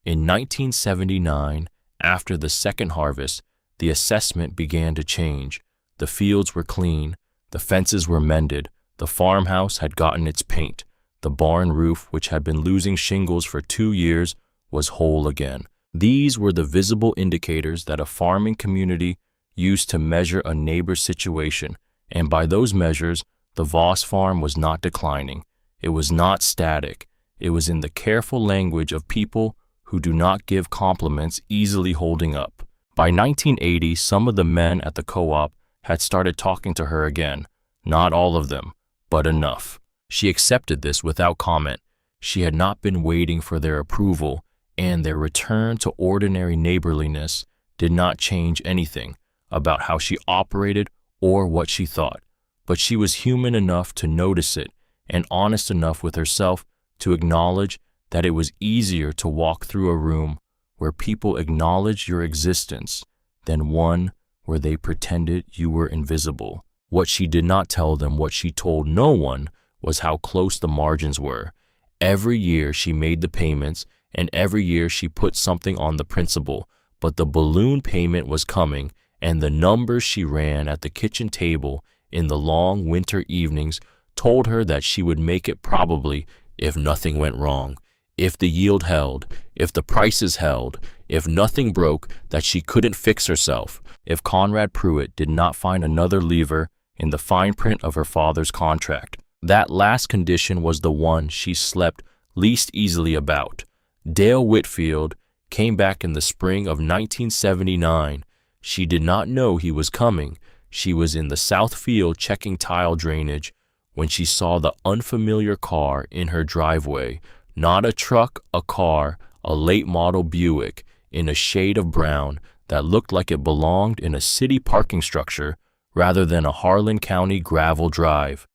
In 1979, after the second harvest, the assessment began to change. The fields were clean, the fences were mended, the farmhouse had gotten its paint, the barn roof, which had been losing shingles for 2 years, was whole again. These were the visible indicators that a farming community used to measure a neighbor's situation, and by those measures, the Voss farm was not declining. It was not static. It was in the careful language of people who do not give compliments easily holding up. By 1980, some of the men at the co-op had started talking to her again. Not all of them, but enough. She accepted this without comment. She had not been waiting for their approval, and their return to ordinary neighborliness did not change anything about how she operated or what she thought. But she was human enough to notice it and honest enough with herself to acknowledge that it was easier to walk through a room where people acknowledged your existence than one where they pretended you were invisible. What she did not tell them, what she told no one, was how close the margins were. Every year she made the payments, and every year she put something on the principal, but the balloon payment was coming, and the numbers she ran at the kitchen table in the long winter evenings told her that she would make it probably if nothing went wrong, if the yield held, if the prices held, if nothing broke that she couldn't fix herself, if Conrad Pruitt did not find another lever in the fine print of her father's contract. That last condition was the one she slept least easily about. Dale Whitfield came back in the spring of 1979. She did not know he was coming. She was in the south field checking tile drainage when she saw the unfamiliar car in her driveway. Not a truck, a car, a late model Buick in a shade of brown that looked like it belonged in a city parking structure rather than a Harlan County gravel drive.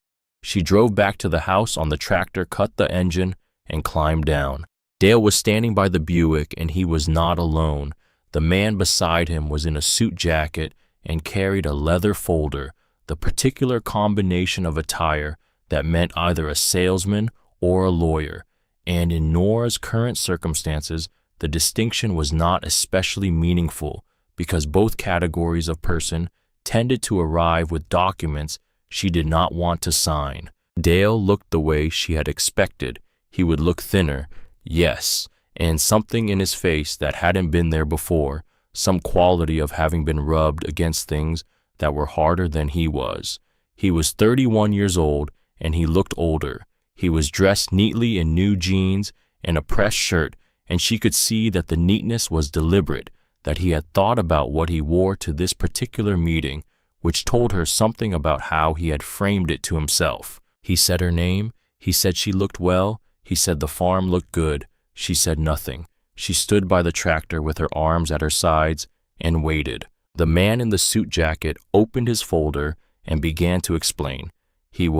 She drove back to the house on the tractor, cut the engine, and climbed down. Dale was standing by the Buick, and he was not alone. The man beside him was in a suit jacket and carried a leather folder, the particular combination of attire that meant either a salesman or a lawyer. And in Nora's current circumstances, the distinction was not especially meaningful because both categories of person tended to arrive with documents she did not want to sign. Dale looked the way she had expected. He would look thinner, yes, and something in his face that hadn't been there before, some quality of having been rubbed against things that were harder than he was. He was 31 years old, and he looked older. He was dressed neatly in new jeans and a pressed shirt, and she could see that the neatness was deliberate, that he had thought about what he wore to this particular meeting, which told her something about how he had framed it to himself. He said her name. He said she looked well. He said the farm looked good. She said nothing. She stood by the tractor with her arms at her sides and waited. The man in the suit jacket opened his folder and began to explain. He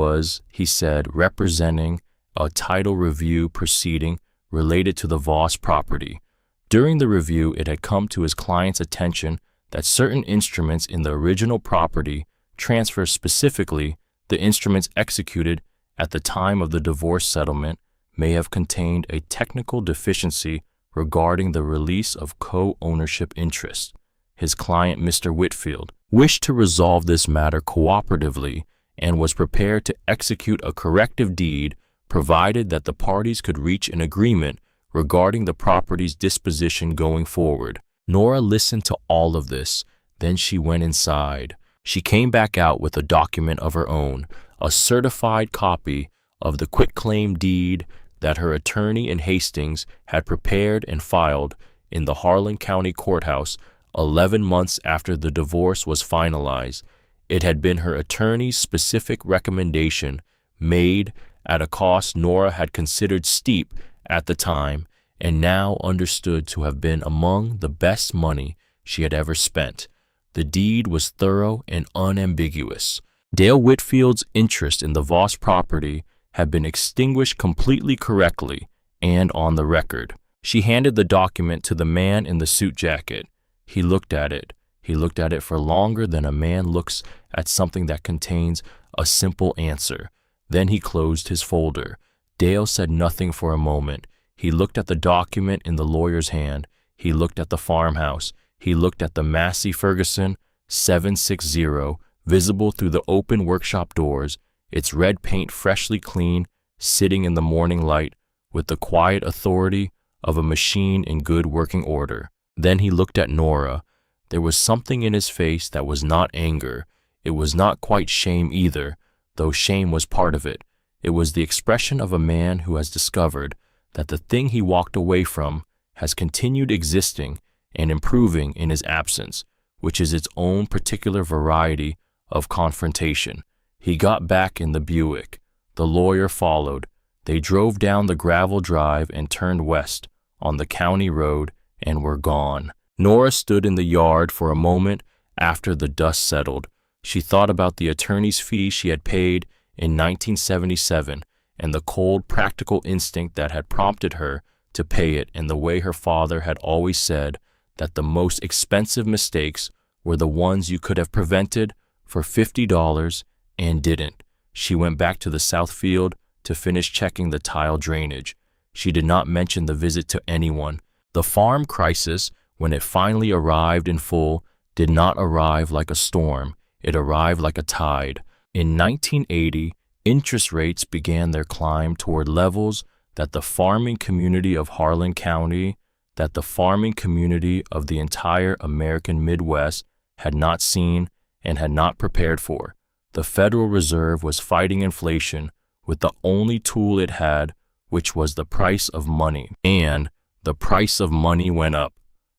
said, representing a title review proceeding related to the Voss property. During the review, it had come to his client's attention that certain instruments in the original property transfer, specifically the instruments executed at the time of the divorce settlement, may have contained a technical deficiency regarding the release of co-ownership interest. His client, Mr. Whitfield, wished to resolve this matter cooperatively and was prepared to execute a corrective deed provided that the parties could reach an agreement regarding the property's disposition going forward. Nora listened to all of this. Then she went inside. She came back out with a document of her own, a certified copy of the quitclaim deed that her attorney in Hastings had prepared and filed in the Harlan County Courthouse 11 months after the divorce was finalized. It had been her attorney's specific recommendation, made at a cost Nora had considered steep at the time, and now understood to have been among the best money she had ever spent. The deed was thorough and unambiguous. Dale Whitfield's interest in the Voss property had been extinguished completely, correctly, and on the record. She handed the document to the man in the suit jacket. He looked at it. He looked at it for longer than a man looks at something that contains a simple answer. Then he closed his folder. Dale said nothing for a moment. He looked at the document in the lawyer's hand. He looked at the farmhouse. He looked at the Massey Ferguson 760, visible through the open workshop doors, its red paint freshly clean, sitting in the morning light with the quiet authority of a machine in good working order. Then he looked at Nora. There was something in his face that was not anger. It was not quite shame either, though shame was part of it. It was the expression of a man who has discovered that the thing he walked away from has continued existing and improving in his absence, which is its own particular variety of confrontation. He got back in the Buick. The lawyer followed. They drove down the gravel drive and turned west on the county road and were gone. Nora stood in the yard for a moment after the dust settled. She thought about the attorney's fee she had paid in 1977 and the cold, practical instinct that had prompted her to pay it, and the way her father had always said that the most expensive mistakes were the ones you could have prevented for $50 and didn't. She went back to the south field to finish checking the tile drainage. She did not mention the visit to anyone. The farm crisis, when it finally arrived in full, did not arrive like a storm. It arrived like a tide. In 1980, interest rates began their climb toward levels that the farming community of Harlan County, that the farming community of the entire American Midwest had not seen and had not prepared for. The Federal Reserve was fighting inflation with the only tool it had, which was the price of money. And the price of money went up.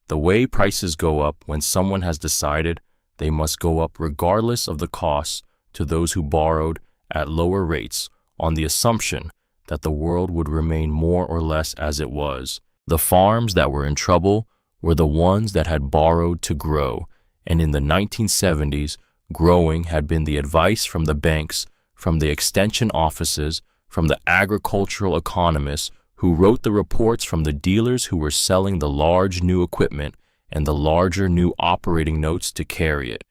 The way prices go up when someone has decided they must go up regardless of the costs to those who borrowed at lower rates on the assumption that the world would remain more or less as it was. The farms that were in trouble were the ones that had borrowed to grow, and in the 1970s, growing had been the advice from the banks, from the extension offices, from the agricultural economists who wrote the reports, from the dealers who were selling the large new equipment and the larger new operating notes to carry it.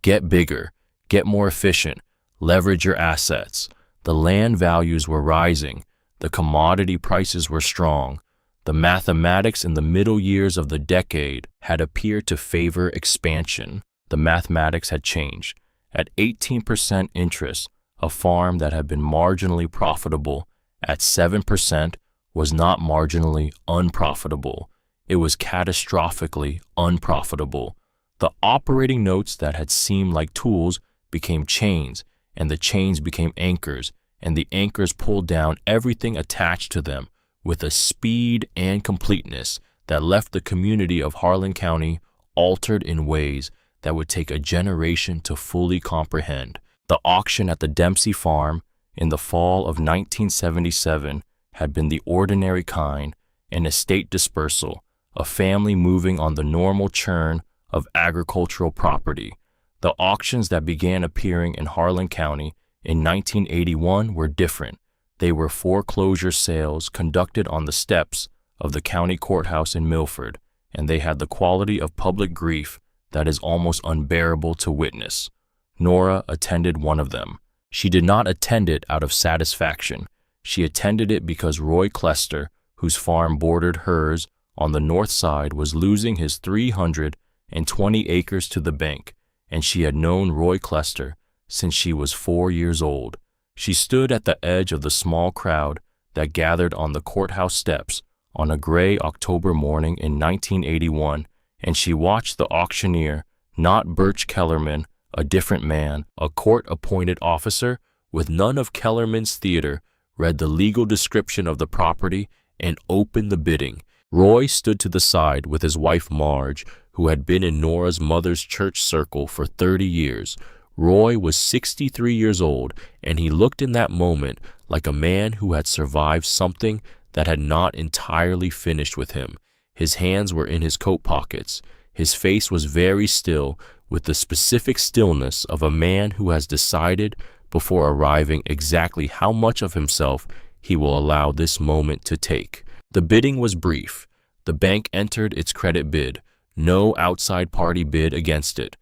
Get bigger, get more efficient, leverage your assets. The land values were rising. The commodity prices were strong. The mathematics in the middle years of the decade had appeared to favor expansion. The mathematics had changed. At 18% interest, a farm that had been marginally profitable at 7% was not marginally unprofitable. It was catastrophically unprofitable. The operating notes that had seemed like tools became chains, and the chains became anchors, and the anchors pulled down everything attached to them with a speed and completeness that left the community of Harlan County altered in ways that would take a generation to fully comprehend. The auction at the Dempsey farm in the fall of 1977 had been the ordinary kind, an estate dispersal, a family moving on the normal churn of agricultural property. The auctions that began appearing in Harlan County in 1981 were different. They were foreclosure sales conducted on the steps of the county courthouse in Milford, and they had the quality of public grief that is almost unbearable to witness. Nora attended one of them. She did not attend it out of satisfaction. She attended it because Roy Clester, whose farm bordered hers on the north side, was losing his 320 acres to the bank, and she had known Roy Clester since she was 4 years old. She stood at the edge of the small crowd that gathered on the courthouse steps on a gray October morning in 1981, and she watched the auctioneer, not Birch Kellerman, a different man, a court-appointed officer with none of Kellerman's theater, read the legal description of the property and opened the bidding. Roy stood to the side with his wife Marge, who had been in Nora's mother's church circle for 30 years. Roy was 63 years old, and he looked in that moment like a man who had survived something that had not entirely finished with him. His hands were in his coat pockets. His face was very still, with the specific stillness of a man who has decided before arriving exactly how much of himself he will allow this moment to take. The bidding was brief. The bank entered its credit bid. No outside party bid against it.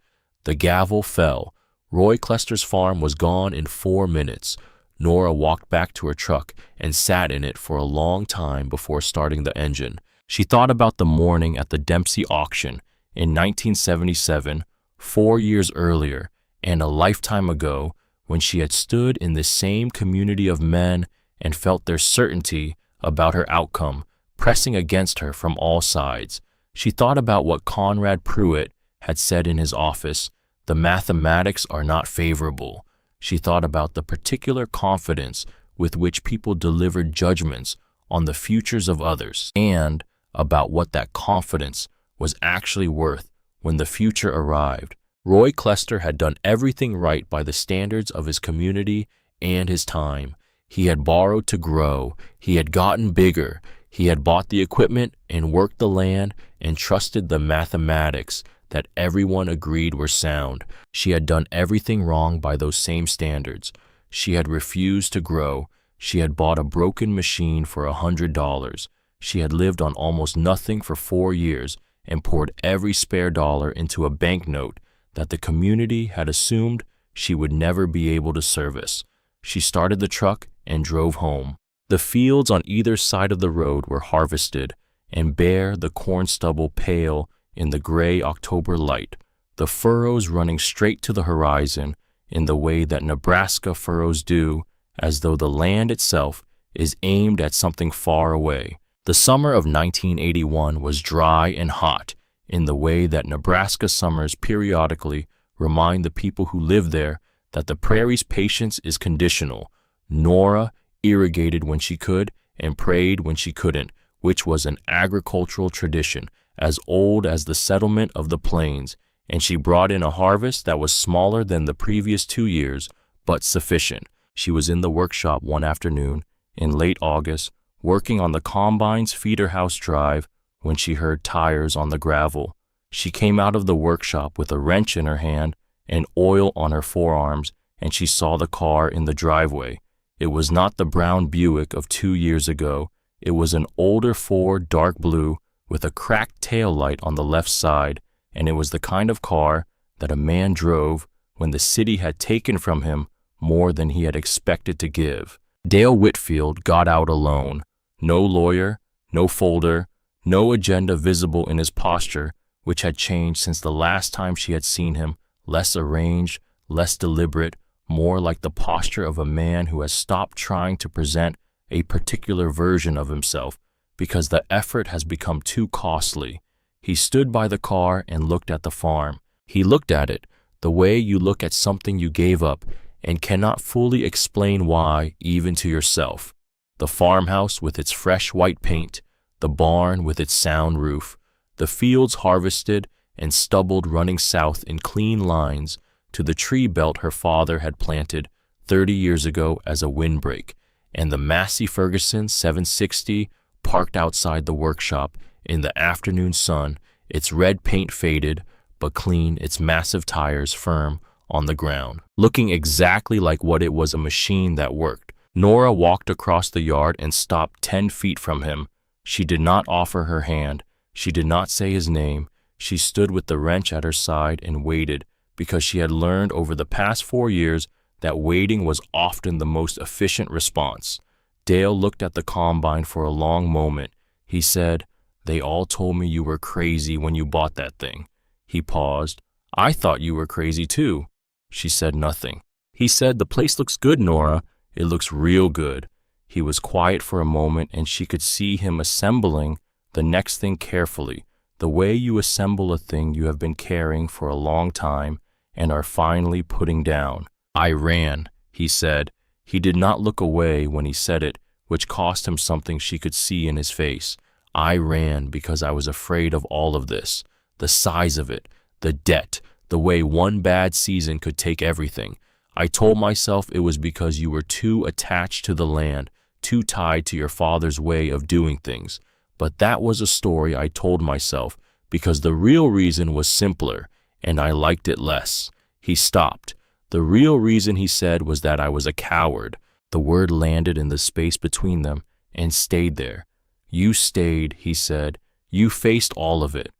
The gavel fell. Roy Clester's farm was gone in 4 minutes. Nora walked back to her truck and sat in it for a long time before starting the engine. She thought about the morning at the Dempsey auction in 1977, 4 years earlier, and a lifetime ago, when she had stood in the same community of men and felt their certainty about her outcome pressing against her from all sides. She thought about what Conrad Pruitt had said in his office, "The mathematics are not favorable." She thought about the particular confidence with which people delivered judgments on the futures of others, and about what that confidence was actually worth when the future arrived. Roy Clester had done everything right by the standards of his community and his time. He had borrowed to grow. He had gotten bigger. He had bought the equipment and worked the land and trusted the mathematics that everyone agreed were sound. She had done everything wrong by those same standards. She had refused to grow. She had bought a broken machine for $100. She had lived on almost nothing for 4 years and poured every spare dollar into a banknote that the community had assumed she would never be able to service. She started the truck and drove home. The fields on either side of the road were harvested, and bare the corn stubble pale in the gray October light, the furrows running straight to the horizon in the way that Nebraska furrows do, as though the land itself is aimed at something far away. The summer of 1981 was dry and hot in the way that Nebraska summers periodically remind the people who live there that the prairie's patience is conditional. Nora irrigated when she could and prayed when she couldn't, which was an agricultural tradition as old as the settlement of the plains, and she brought in a harvest that was smaller than the previous 2 years, but sufficient. She was in the workshop one afternoon in late August, working on the combine's feeder house drive, when she heard tires on the gravel. She came out of the workshop with a wrench in her hand and oil on her forearms, and she saw the car in the driveway. It was not the brown Buick of 2 years ago. It was an older Ford, dark blue, with a cracked tail light on the left side, and it was the kind of car that a man drove when the city had taken from him more than he had expected to give. Dale Whitfield got out alone. No lawyer, no folder, no agenda visible in his posture, which had changed since the last time she had seen him, less arranged, less deliberate, more like the posture of a man who has stopped trying to present a particular version of himself because the effort has become too costly. He stood by the car and looked at the farm. He looked at it the way you look at something you gave up and cannot fully explain why, even to yourself. The farmhouse with its fresh white paint, the barn with its sound roof, the fields harvested and stubbled running south in clean lines to the tree belt her father had planted 30 years ago as a windbreak, and the Massey Ferguson 760 parked outside the workshop in the afternoon sun, its red paint faded, but clean, its massive tires firm on the ground, looking exactly like what it was, a machine that worked. Nora walked across the yard and stopped 10 feet from him. She did not offer her hand. She did not say his name. She stood with the wrench at her side and waited, because she had learned over the past 4 years that waiting was often the most efficient response. Dale looked at the combine for a long moment. He said, "They all told me you were crazy when you bought that thing." He paused. "I thought you were crazy too." She said nothing. He said, "The place looks good, Nora. It looks real good." He was quiet for a moment, and she could see him assembling the next thing carefully, the way you assemble a thing you have been carrying for a long time and are finally putting down. "I ran," he said. He did not look away when he said it, which cost him something she could see in his face. "I ran because I was afraid of all of this, the size of it, the debt, the way one bad season could take everything. I told myself it was because you were too attached to the land, too tied to your father's way of doing things. But that was a story I told myself because the real reason was simpler, and I liked it less." He stopped. "The real reason," he said, "was that I was a coward." The word landed in the space between them and stayed there. "You stayed," he said. "You faced all of it.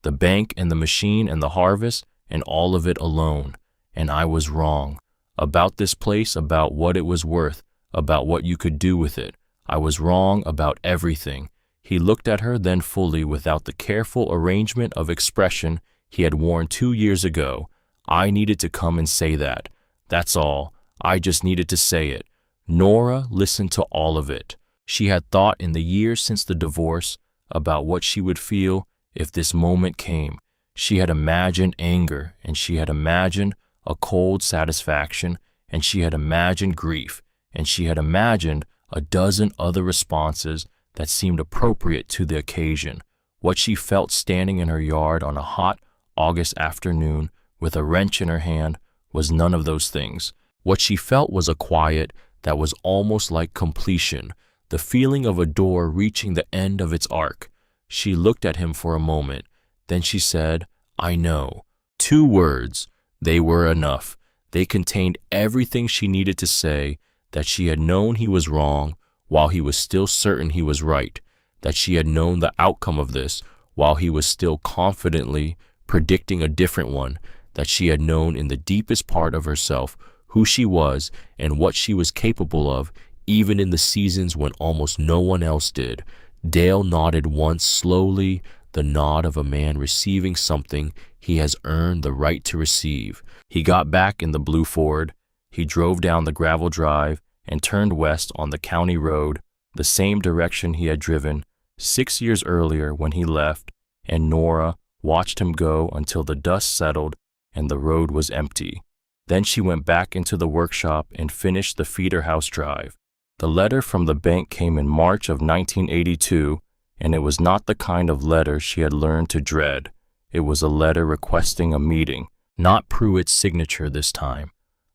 The bank and the machine and the harvest and all of it alone. And I was wrong. About this place, about what it was worth, about what you could do with it. I was wrong about everything." He looked at her then fully, without the careful arrangement of expression he had worn 2 years ago. "I needed to come and say that. That's all. I just needed to say it." Nora listened to all of it. She had thought in the years since the divorce about what she would feel if this moment came. She had imagined anger, and she had imagined a cold satisfaction, and she had imagined grief, and she had imagined a dozen other responses that seemed appropriate to the occasion. What she felt standing in her yard on a hot August afternoon with a wrench in her hand was none of those things. What she felt was a quiet that was almost like completion, the feeling of a door reaching the end of its arc. She looked at him for a moment. Then she said, "I know." 2 words. They were enough. They contained everything she needed to say, that she had known he was wrong while he was still certain he was right, that she had known the outcome of this while he was still confidently predicting a different one, that she had known in the deepest part of herself who she was and what she was capable of, even in the seasons when almost no one else did. Dale nodded once slowly, the nod of a man receiving something he has earned the right to receive. He got back in the blue Ford. He drove down the gravel drive and turned west on the county road, the same direction he had driven 6 years earlier when he left, and Nora watched him go until the dust settled and the road was empty. Then she went back into the workshop and finished the feeder house drive. The letter from the bank came in March of 1982, and it was not the kind of letter she had learned to dread. It was a letter requesting a meeting, not Pruitt's signature this time.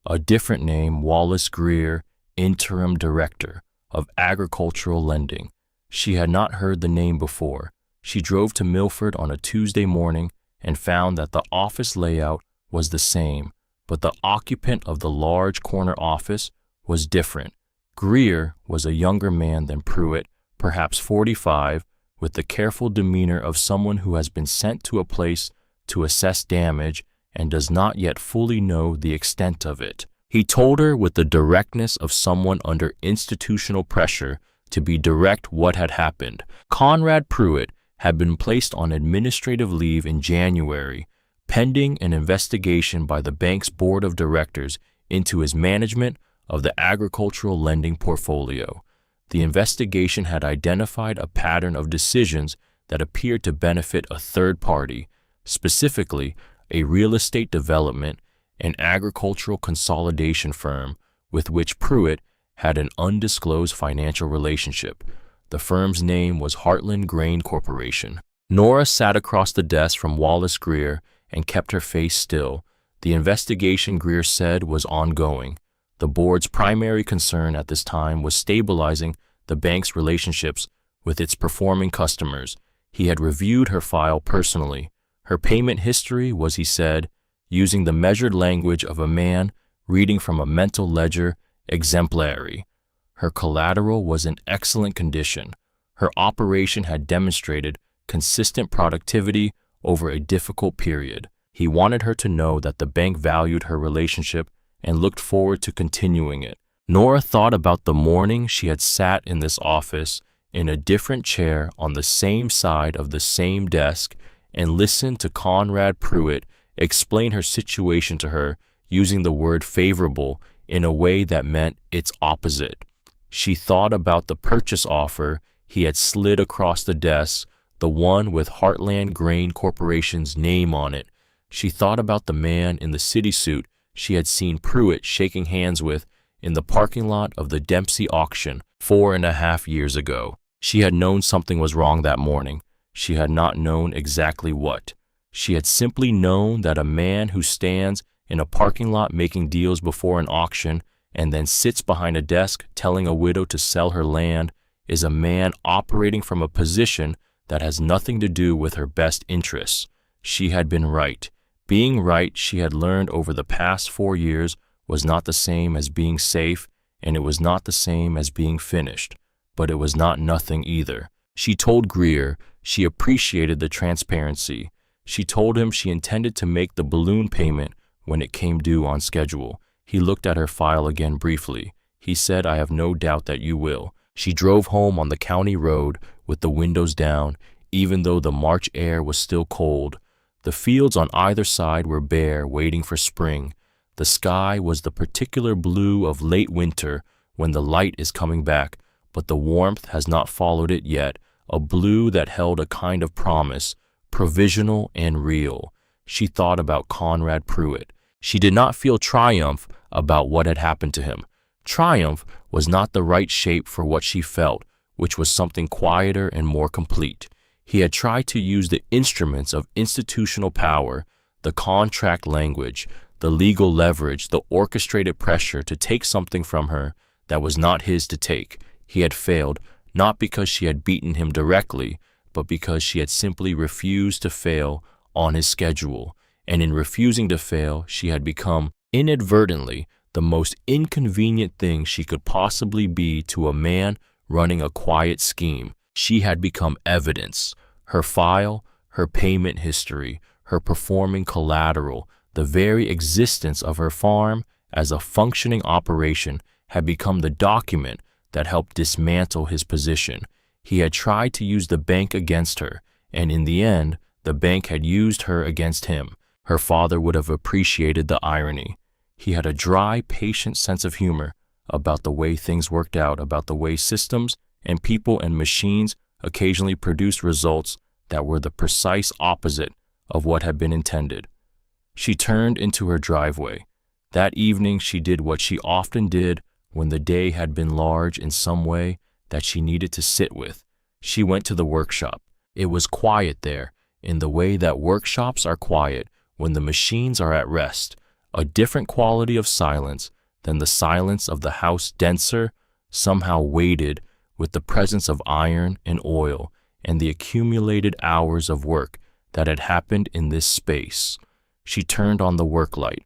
A different name, Wallace Greer, Interim Director of Agricultural Lending. She had not heard the name before. She drove to Milford on a Tuesday morning and found that the office layout was the same, but the occupant of the large corner office was different. Greer was a younger man than Pruitt, perhaps 45, with the careful demeanor of someone who has been sent to a place to assess damage and does not yet fully know the extent of it. He told her with the directness of someone under institutional pressure to be direct what had happened. Conrad Pruitt had been placed on administrative leave in January, pending an investigation by the bank's board of directors into his management of the agricultural lending portfolio. The investigation had identified a pattern of decisions that appeared to benefit a third party, specifically a real estate development and agricultural consolidation firm with which Pruitt had an undisclosed financial relationship. The firm's name was Heartland Grain Corporation. Nora sat across the desk from Wallace Greer and kept her face still. The investigation, Greer said, was ongoing. The board's primary concern at this time was stabilizing the bank's relationships with its performing customers. He had reviewed her file personally. Her payment history was, he said, using the measured language of a man reading from a mental ledger, exemplary. Her collateral was in excellent condition. Her operation had demonstrated consistent productivity over a difficult period. He wanted her to know that the bank valued her relationship and looked forward to continuing it. Nora thought about the morning she had sat in this office in a different chair on the same side of the same desk and listened to Conrad Pruitt explain her situation to her using the word favorable in a way that meant its opposite. She thought about the purchase offer he had slid across the desk, the one with Heartland Grain Corporation's name on it. She thought about the man in the city suit she had seen Pruitt shaking hands with in the parking lot of the Dempsey auction 4.5 years ago. She had known something was wrong that morning. She had not known exactly what. She had simply known that a man who stands in a parking lot making deals before an auction and then sits behind a desk telling a widow to sell her land is a man operating from a position that has nothing to do with her best interests. She had been right. Being right, she had learned over the past 4 years, was not the same as being safe, and it was not the same as being finished. But it was not nothing either. She told Greer she appreciated the transparency. She told him she intended to make the balloon payment when it came due on schedule. He looked at her file again briefly. He said, "I have no doubt that you will." She drove home on the county road with the windows down, even though the March air was still cold. The fields on either side were bare, waiting for spring. The sky was the particular blue of late winter when the light is coming back, but the warmth has not followed it yet, a blue that held a kind of promise, provisional and real. She thought about Conrad Pruitt. She did not feel triumph about what had happened to him. Triumph was not the right shape for what she felt, which was something quieter and more complete. He had tried to use the instruments of institutional power, the contract language, the legal leverage, the orchestrated pressure to take something from her that was not his to take. He had failed, not because she had beaten him directly, but because she had simply refused to fail on his schedule. And in refusing to fail, she had become, inadvertently, the most inconvenient thing she could possibly be to a man running a quiet scheme. She had become evidence. Her file, her payment history, her performing collateral, the very existence of her farm as a functioning operation had become the document that helped dismantle his position. He had tried to use the bank against her, and in the end, the bank had used her against him. Her father would have appreciated the irony. He had a dry, patient sense of humor about the way things worked out, about the way systems and people and machines occasionally produced results that were the precise opposite of what had been intended. She turned into her driveway. That evening she did what she often did when the day had been large in some way that she needed to sit with. She went to the workshop. It was quiet there, in the way that workshops are quiet when the machines are at rest, a different quality of silence than the silence of the house, denser, somehow weighted with the presence of iron and oil and the accumulated hours of work that had happened in this space. She turned on the work light.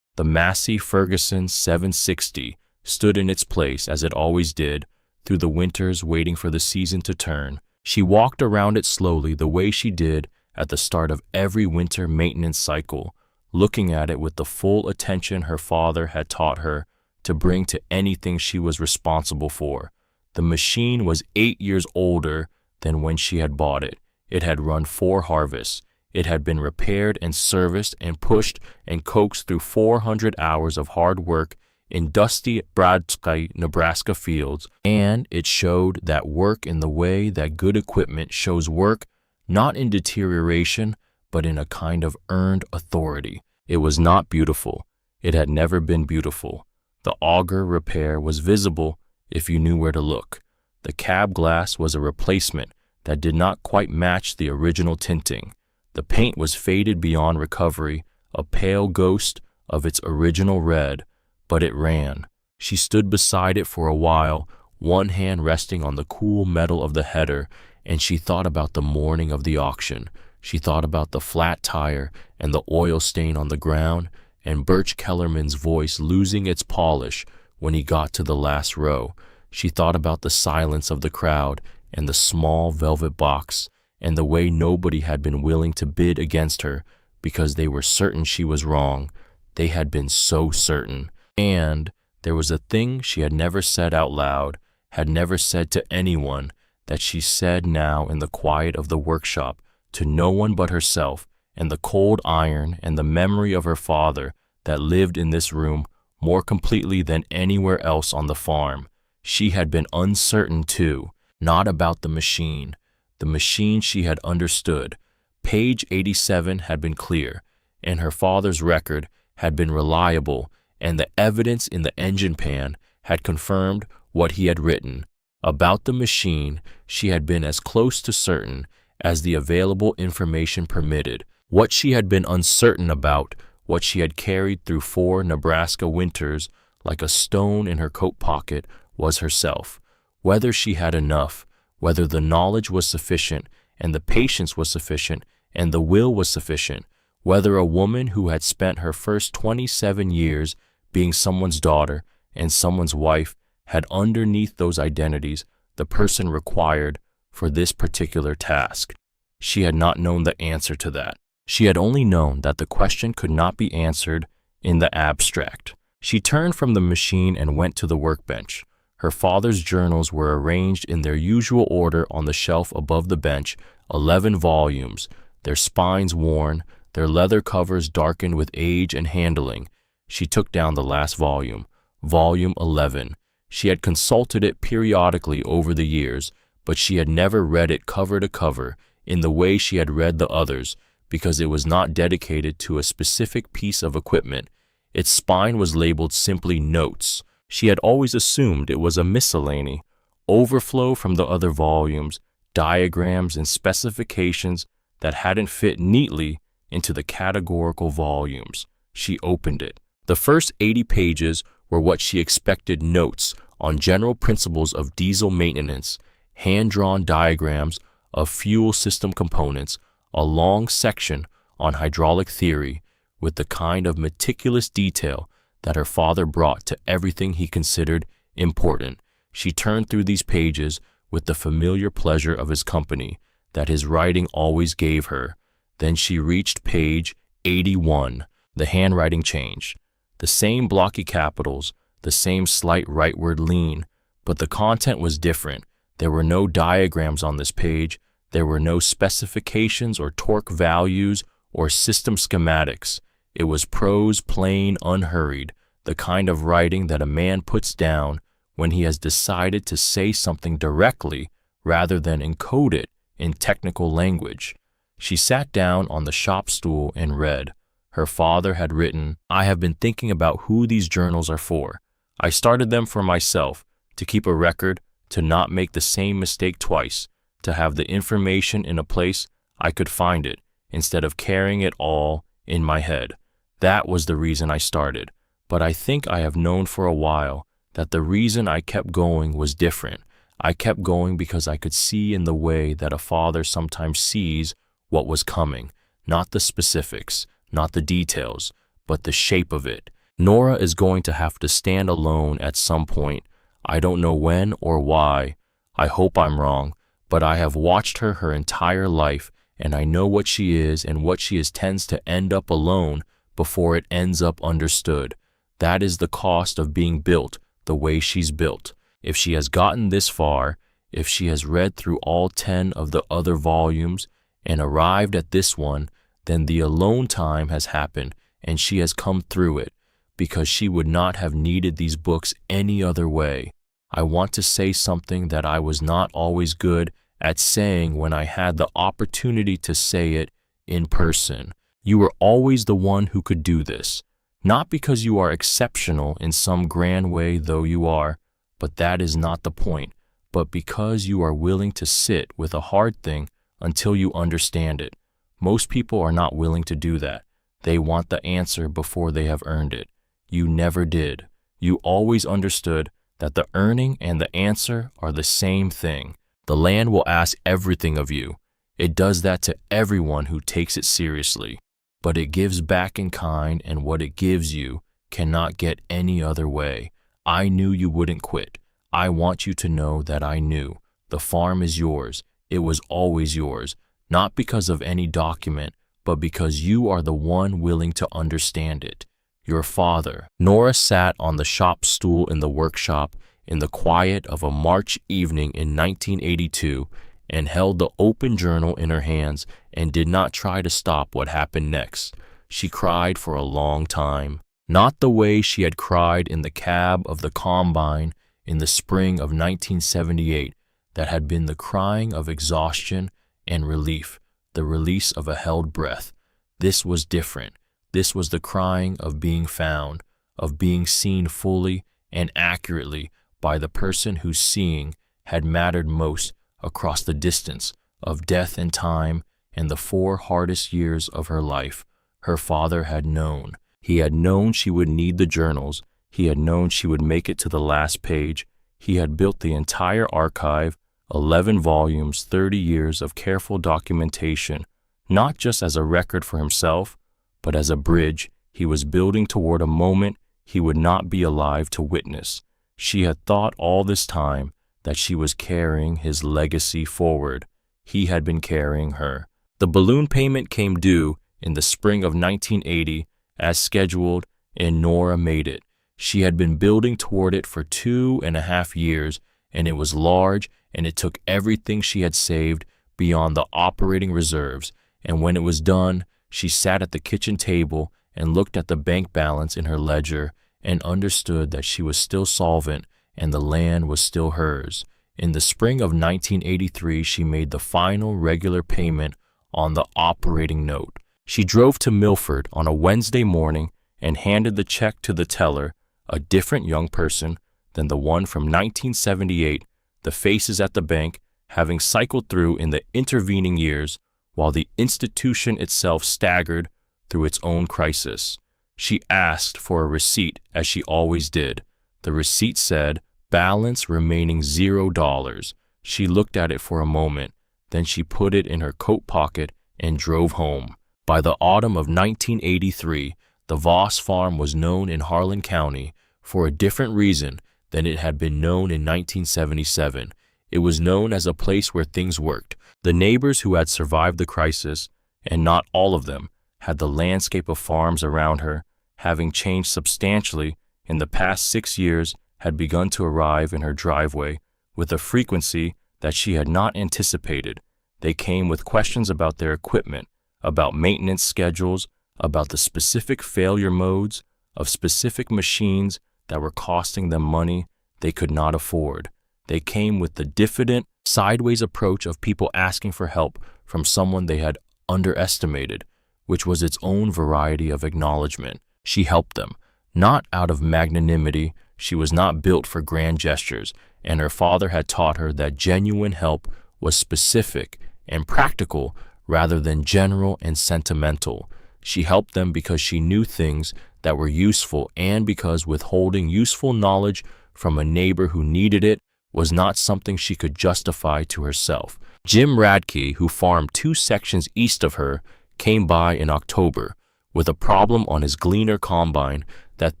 The Massey Ferguson 760 stood in its place as it always did, through the winters waiting for the season to turn. She walked around it slowly the way she did at the start of every winter maintenance cycle, looking at it with the full attention her father had taught her to bring to anything she was responsible for. The machine was 8 years older than when she had bought it. It had run 4 harvests. It had been repaired and serviced and pushed and coaxed through 400 hours of hard work in dusty Bradski, Nebraska fields, and it showed that work in the way that good equipment shows work, not in deterioration, but in a kind of earned authority. It was not beautiful. It had never been beautiful. The auger repair was visible if you knew where to look. The cab glass was a replacement that did not quite match the original tinting. The paint was faded beyond recovery, a pale ghost of its original red, but it ran. She stood beside it for a while, one hand resting on the cool metal of the header, and she thought about the morning of the auction. She thought about the flat tire and the oil stain on the ground, and Birch Kellerman's voice losing its polish when he got to the last row. She thought about the silence of the crowd and the small velvet box, and the way nobody had been willing to bid against her because they were certain she was wrong. They had been so certain. And there was a thing she had never said out loud, had never said to anyone, that she said now in the quiet of the workshop to no one but herself and the cold iron and the memory of her father that lived in this room more completely than anywhere else on the farm. She had been uncertain too, not about the machine. The machine she had understood. Page 87 had been clear, and her father's record had been reliable, and the evidence in the engine pan had confirmed what he had written. About the machine, she had been as close to certain as the available information permitted. What she had been uncertain about, what she had carried through 4 Nebraska winters like a stone in her coat pocket, was herself. Whether she had enough, whether the knowledge was sufficient, and the patience was sufficient, and the will was sufficient, whether a woman who had spent her first 27 years being someone's daughter and someone's wife had underneath those identities the person required for this particular task. She had not known the answer to that. She had only known that the question could not be answered in the abstract. She turned from the machine and went to the workbench. Her father's journals were arranged in their usual order on the shelf above the bench, 11 volumes, their spines worn, their leather covers darkened with age and handling. She took down the last volume, volume 11. She had consulted it periodically over the years, but she had never read it cover to cover in the way she had read the others, because it was not dedicated to a specific piece of equipment. Its spine was labeled simply Notes. She had always assumed it was a miscellany, overflow from the other volumes, diagrams and specifications that hadn't fit neatly into the categorical volumes. She opened it. The first 80 pages were what she expected: notes on general principles of diesel maintenance, hand-drawn diagrams of fuel system components, a long section on hydraulic theory, with the kind of meticulous detail that her father brought to everything he considered important. She turned through these pages with the familiar pleasure of his company that his writing always gave her. Then she reached page 81. The handwriting changed. The same blocky capitals, the same slight rightward lean, but the content was different. There were no diagrams on this page. There were no specifications or torque values or system schematics. It was prose, plain, unhurried, the kind of writing that a man puts down when he has decided to say something directly rather than encode it in technical language. She sat down on the shop stool and read. Her father had written, "I have been thinking about who these journals are for. I started them for myself, to keep a record, to not make the same mistake twice, to have the information in a place I could find it, instead of carrying it all in my head. That was the reason I started. But I think I have known for a while that the reason I kept going was different. I kept going because I could see in the way that a father sometimes sees what was coming, not the specifics, not the details, but the shape of it. Nora is going to have to stand alone at some point. I don't know when or why. I hope I'm wrong, but I have watched her entire life, and I know what she is and what she is tends to end up alone before it ends up understood. That is the cost of being built the way she's built. If she has gotten this far, if she has read through all 10 of the other volumes and arrived at this one, then the alone time has happened and she has come through it, because she would not have needed these books any other way. I want to say something that I was not always good at saying when I had the opportunity to say it in person. You were always the one who could do this, not because you are exceptional in some grand way, though you are, but that is not the point, but because you are willing to sit with a hard thing until you understand it. Most people are not willing to do that. They want the answer before they have earned it. You never did. You always understood that the earning and the answer are the same thing. The land will ask everything of you. It does that to everyone who takes it seriously. But it gives back in kind, and what it gives you cannot get any other way. I knew you wouldn't quit. I want you to know that I knew. The farm is yours. It was always yours, not because of any document, but because you are the one willing to understand it. Your father. Nora sat on the shop stool in the workshop in the quiet of a March evening in 1982 and held the open journal in her hands and did not try to stop what happened next. She cried for a long time. Not the way she had cried in the cab of the Combine in the spring of 1978, that had been the crying of exhaustion and relief, the release of a held breath. This was different. This was the crying of being found, of being seen fully and accurately by the person whose seeing had mattered most across the distance of death and time and the 4 hardest years of her life. Her father had known. He had known she would need the journals. He had known she would make it to the last page. He had built the entire archive, 11 volumes, 30 years of careful documentation, not just as a record for himself, but as a bridge he was building toward a moment he would not be alive to witness. She had thought all this time that she was carrying his legacy forward. He had been carrying her. The balloon payment came due in the spring of 1980 as scheduled, and Nora made it. She had been building toward it for 2.5 years, and it was large, and it took everything she had saved beyond the operating reserves. And when it was done, she sat at the kitchen table and looked at the bank balance in her ledger and understood that she was still solvent and the land was still hers. In the spring of 1983, she made the final regular payment on the operating note. She drove to Milford on a Wednesday morning and handed the check to the teller, a different young person than the one from 1978, the faces at the bank having cycled through in the intervening years, while the institution itself staggered through its own crisis. She asked for a receipt, as she always did. The receipt said, balance remaining $0. She looked at it for a moment, then she put it in her coat pocket and drove home. By the autumn of 1983, the Voss farm was known in Harlan County for a different reason than it had been known in 1977. It was known as a place where things worked. The neighbors who had survived the crisis, and not all of them, had the landscape of farms around her, having changed substantially in the past 6 years, had begun to arrive in her driveway with a frequency that she had not anticipated. They came with questions about their equipment, about maintenance schedules, about the specific failure modes of specific machines that were costing them money they could not afford. They came with the diffident, sideways approach of people asking for help from someone they had underestimated, which was its own variety of acknowledgement. She helped them, not out of magnanimity. She was not built for grand gestures, and her father had taught her that genuine help was specific and practical rather than general and sentimental. She helped them because she knew things that were useful, and because withholding useful knowledge from a neighbor who needed it was not something she could justify to herself. Jim Radke, who farmed 2 sections east of her, came by in October with a problem on his Gleaner combine that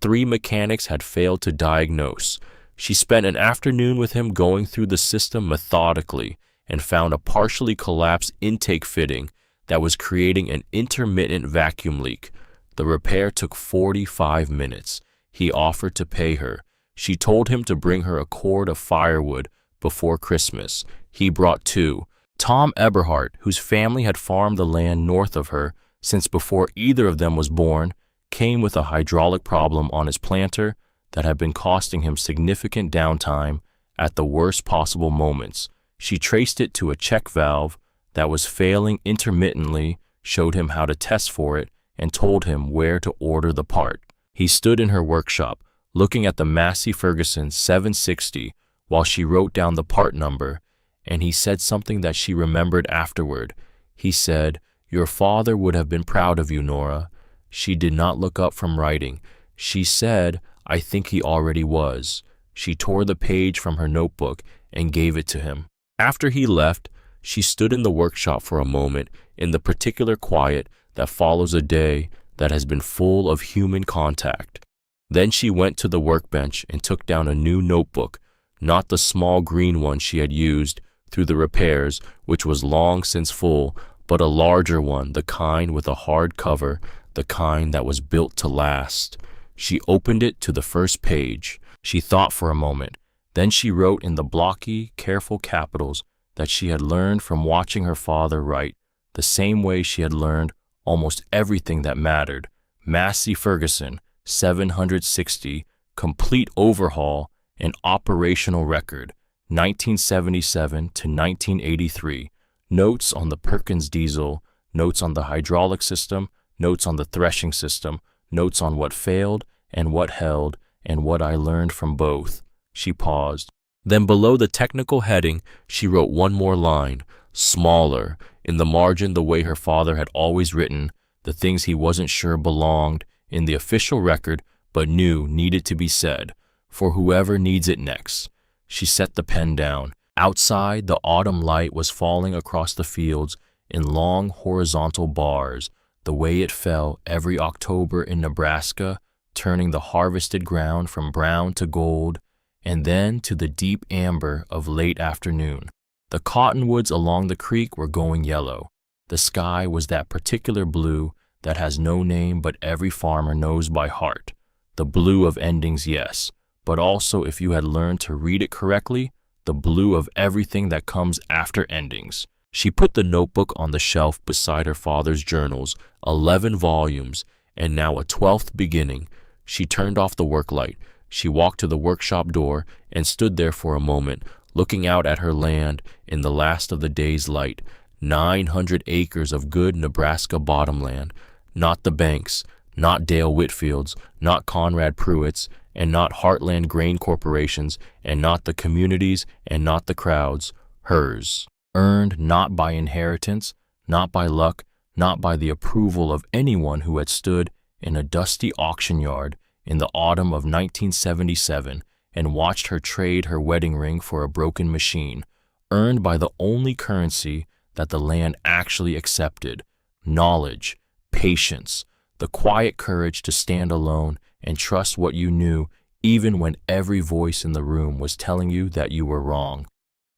3 mechanics had failed to diagnose. She spent an afternoon with him going through the system methodically and found a partially collapsed intake fitting that was creating an intermittent vacuum leak. The repair took 45 minutes. He offered to pay her. She told him to bring her a cord of firewood before Christmas. He brought 2. Tom Eberhardt, whose family had farmed the land north of her since before either of them was born, came with a hydraulic problem on his planter that had been costing him significant downtime at the worst possible moments. She traced it to a check valve that was failing intermittently, showed him how to test for it, and told him where to order the part. He stood in her workshop, looking at the Massey Ferguson 760 while she wrote down the part number, and he said something that she remembered afterward. He said, "Your father would have been proud of you, Nora." She did not look up from writing. She said, "I think he already was." She tore the page from her notebook and gave it to him. After he left, She stood in the workshop for a moment, in the particular quiet that follows a day that has been full of human contact. Then she went to the workbench and took down a new notebook, not the small green one she had used through the repairs, which was long since full, but a larger one, the kind with a hard cover, the kind that was built to last. She opened it to the first page. She thought for a moment. Then she wrote in the blocky, careful capitals that she had learned from watching her father write, the same way she had learned almost everything that mattered. Massey Ferguson, 760, complete overhaul and operational record, 1977 to 1983. Notes on the Perkins diesel, notes on the hydraulic system, notes on the threshing system, notes on what failed and what held, and what I learned from both. She paused. Then below the technical heading, she wrote one more line, smaller, in the margin the way her father had always written, the things he wasn't sure belonged in the official record but knew needed to be said, for whoever needs it next. She set the pen down. Outside, the autumn light was falling across the fields in long horizontal bars, the way it fell every October in Nebraska, turning the harvested ground from brown to gold, and then to the deep amber of late afternoon. The cottonwoods along the creek were going yellow. The sky was that particular blue that has no name but every farmer knows by heart. The blue of endings, yes, but also, if you had learned to read it correctly, the blue of everything that comes after endings. She put the notebook on the shelf beside her father's journals, 11 volumes, and now a 12th beginning. She turned off the work light. She walked to the workshop door and stood there for a moment, looking out at her land in the last of the day's light. 900 acres of good Nebraska bottomland, not the banks, not Dale Whitfields, not Conrad Pruitt's, and not Heartland Grain Corporations, and not the communities, and not the crowds, hers. Earned not by inheritance, not by luck, not by the approval of anyone who had stood in a dusty auction yard in the autumn of 1977 and watched her trade her wedding ring for a broken machine. Earned by the only currency that the land actually accepted, knowledge, patience, the quiet courage to stand alone and trust what you knew even when every voice in the room was telling you that you were wrong.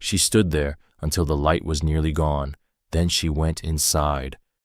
She stood there until the light was nearly gone. Then she went inside.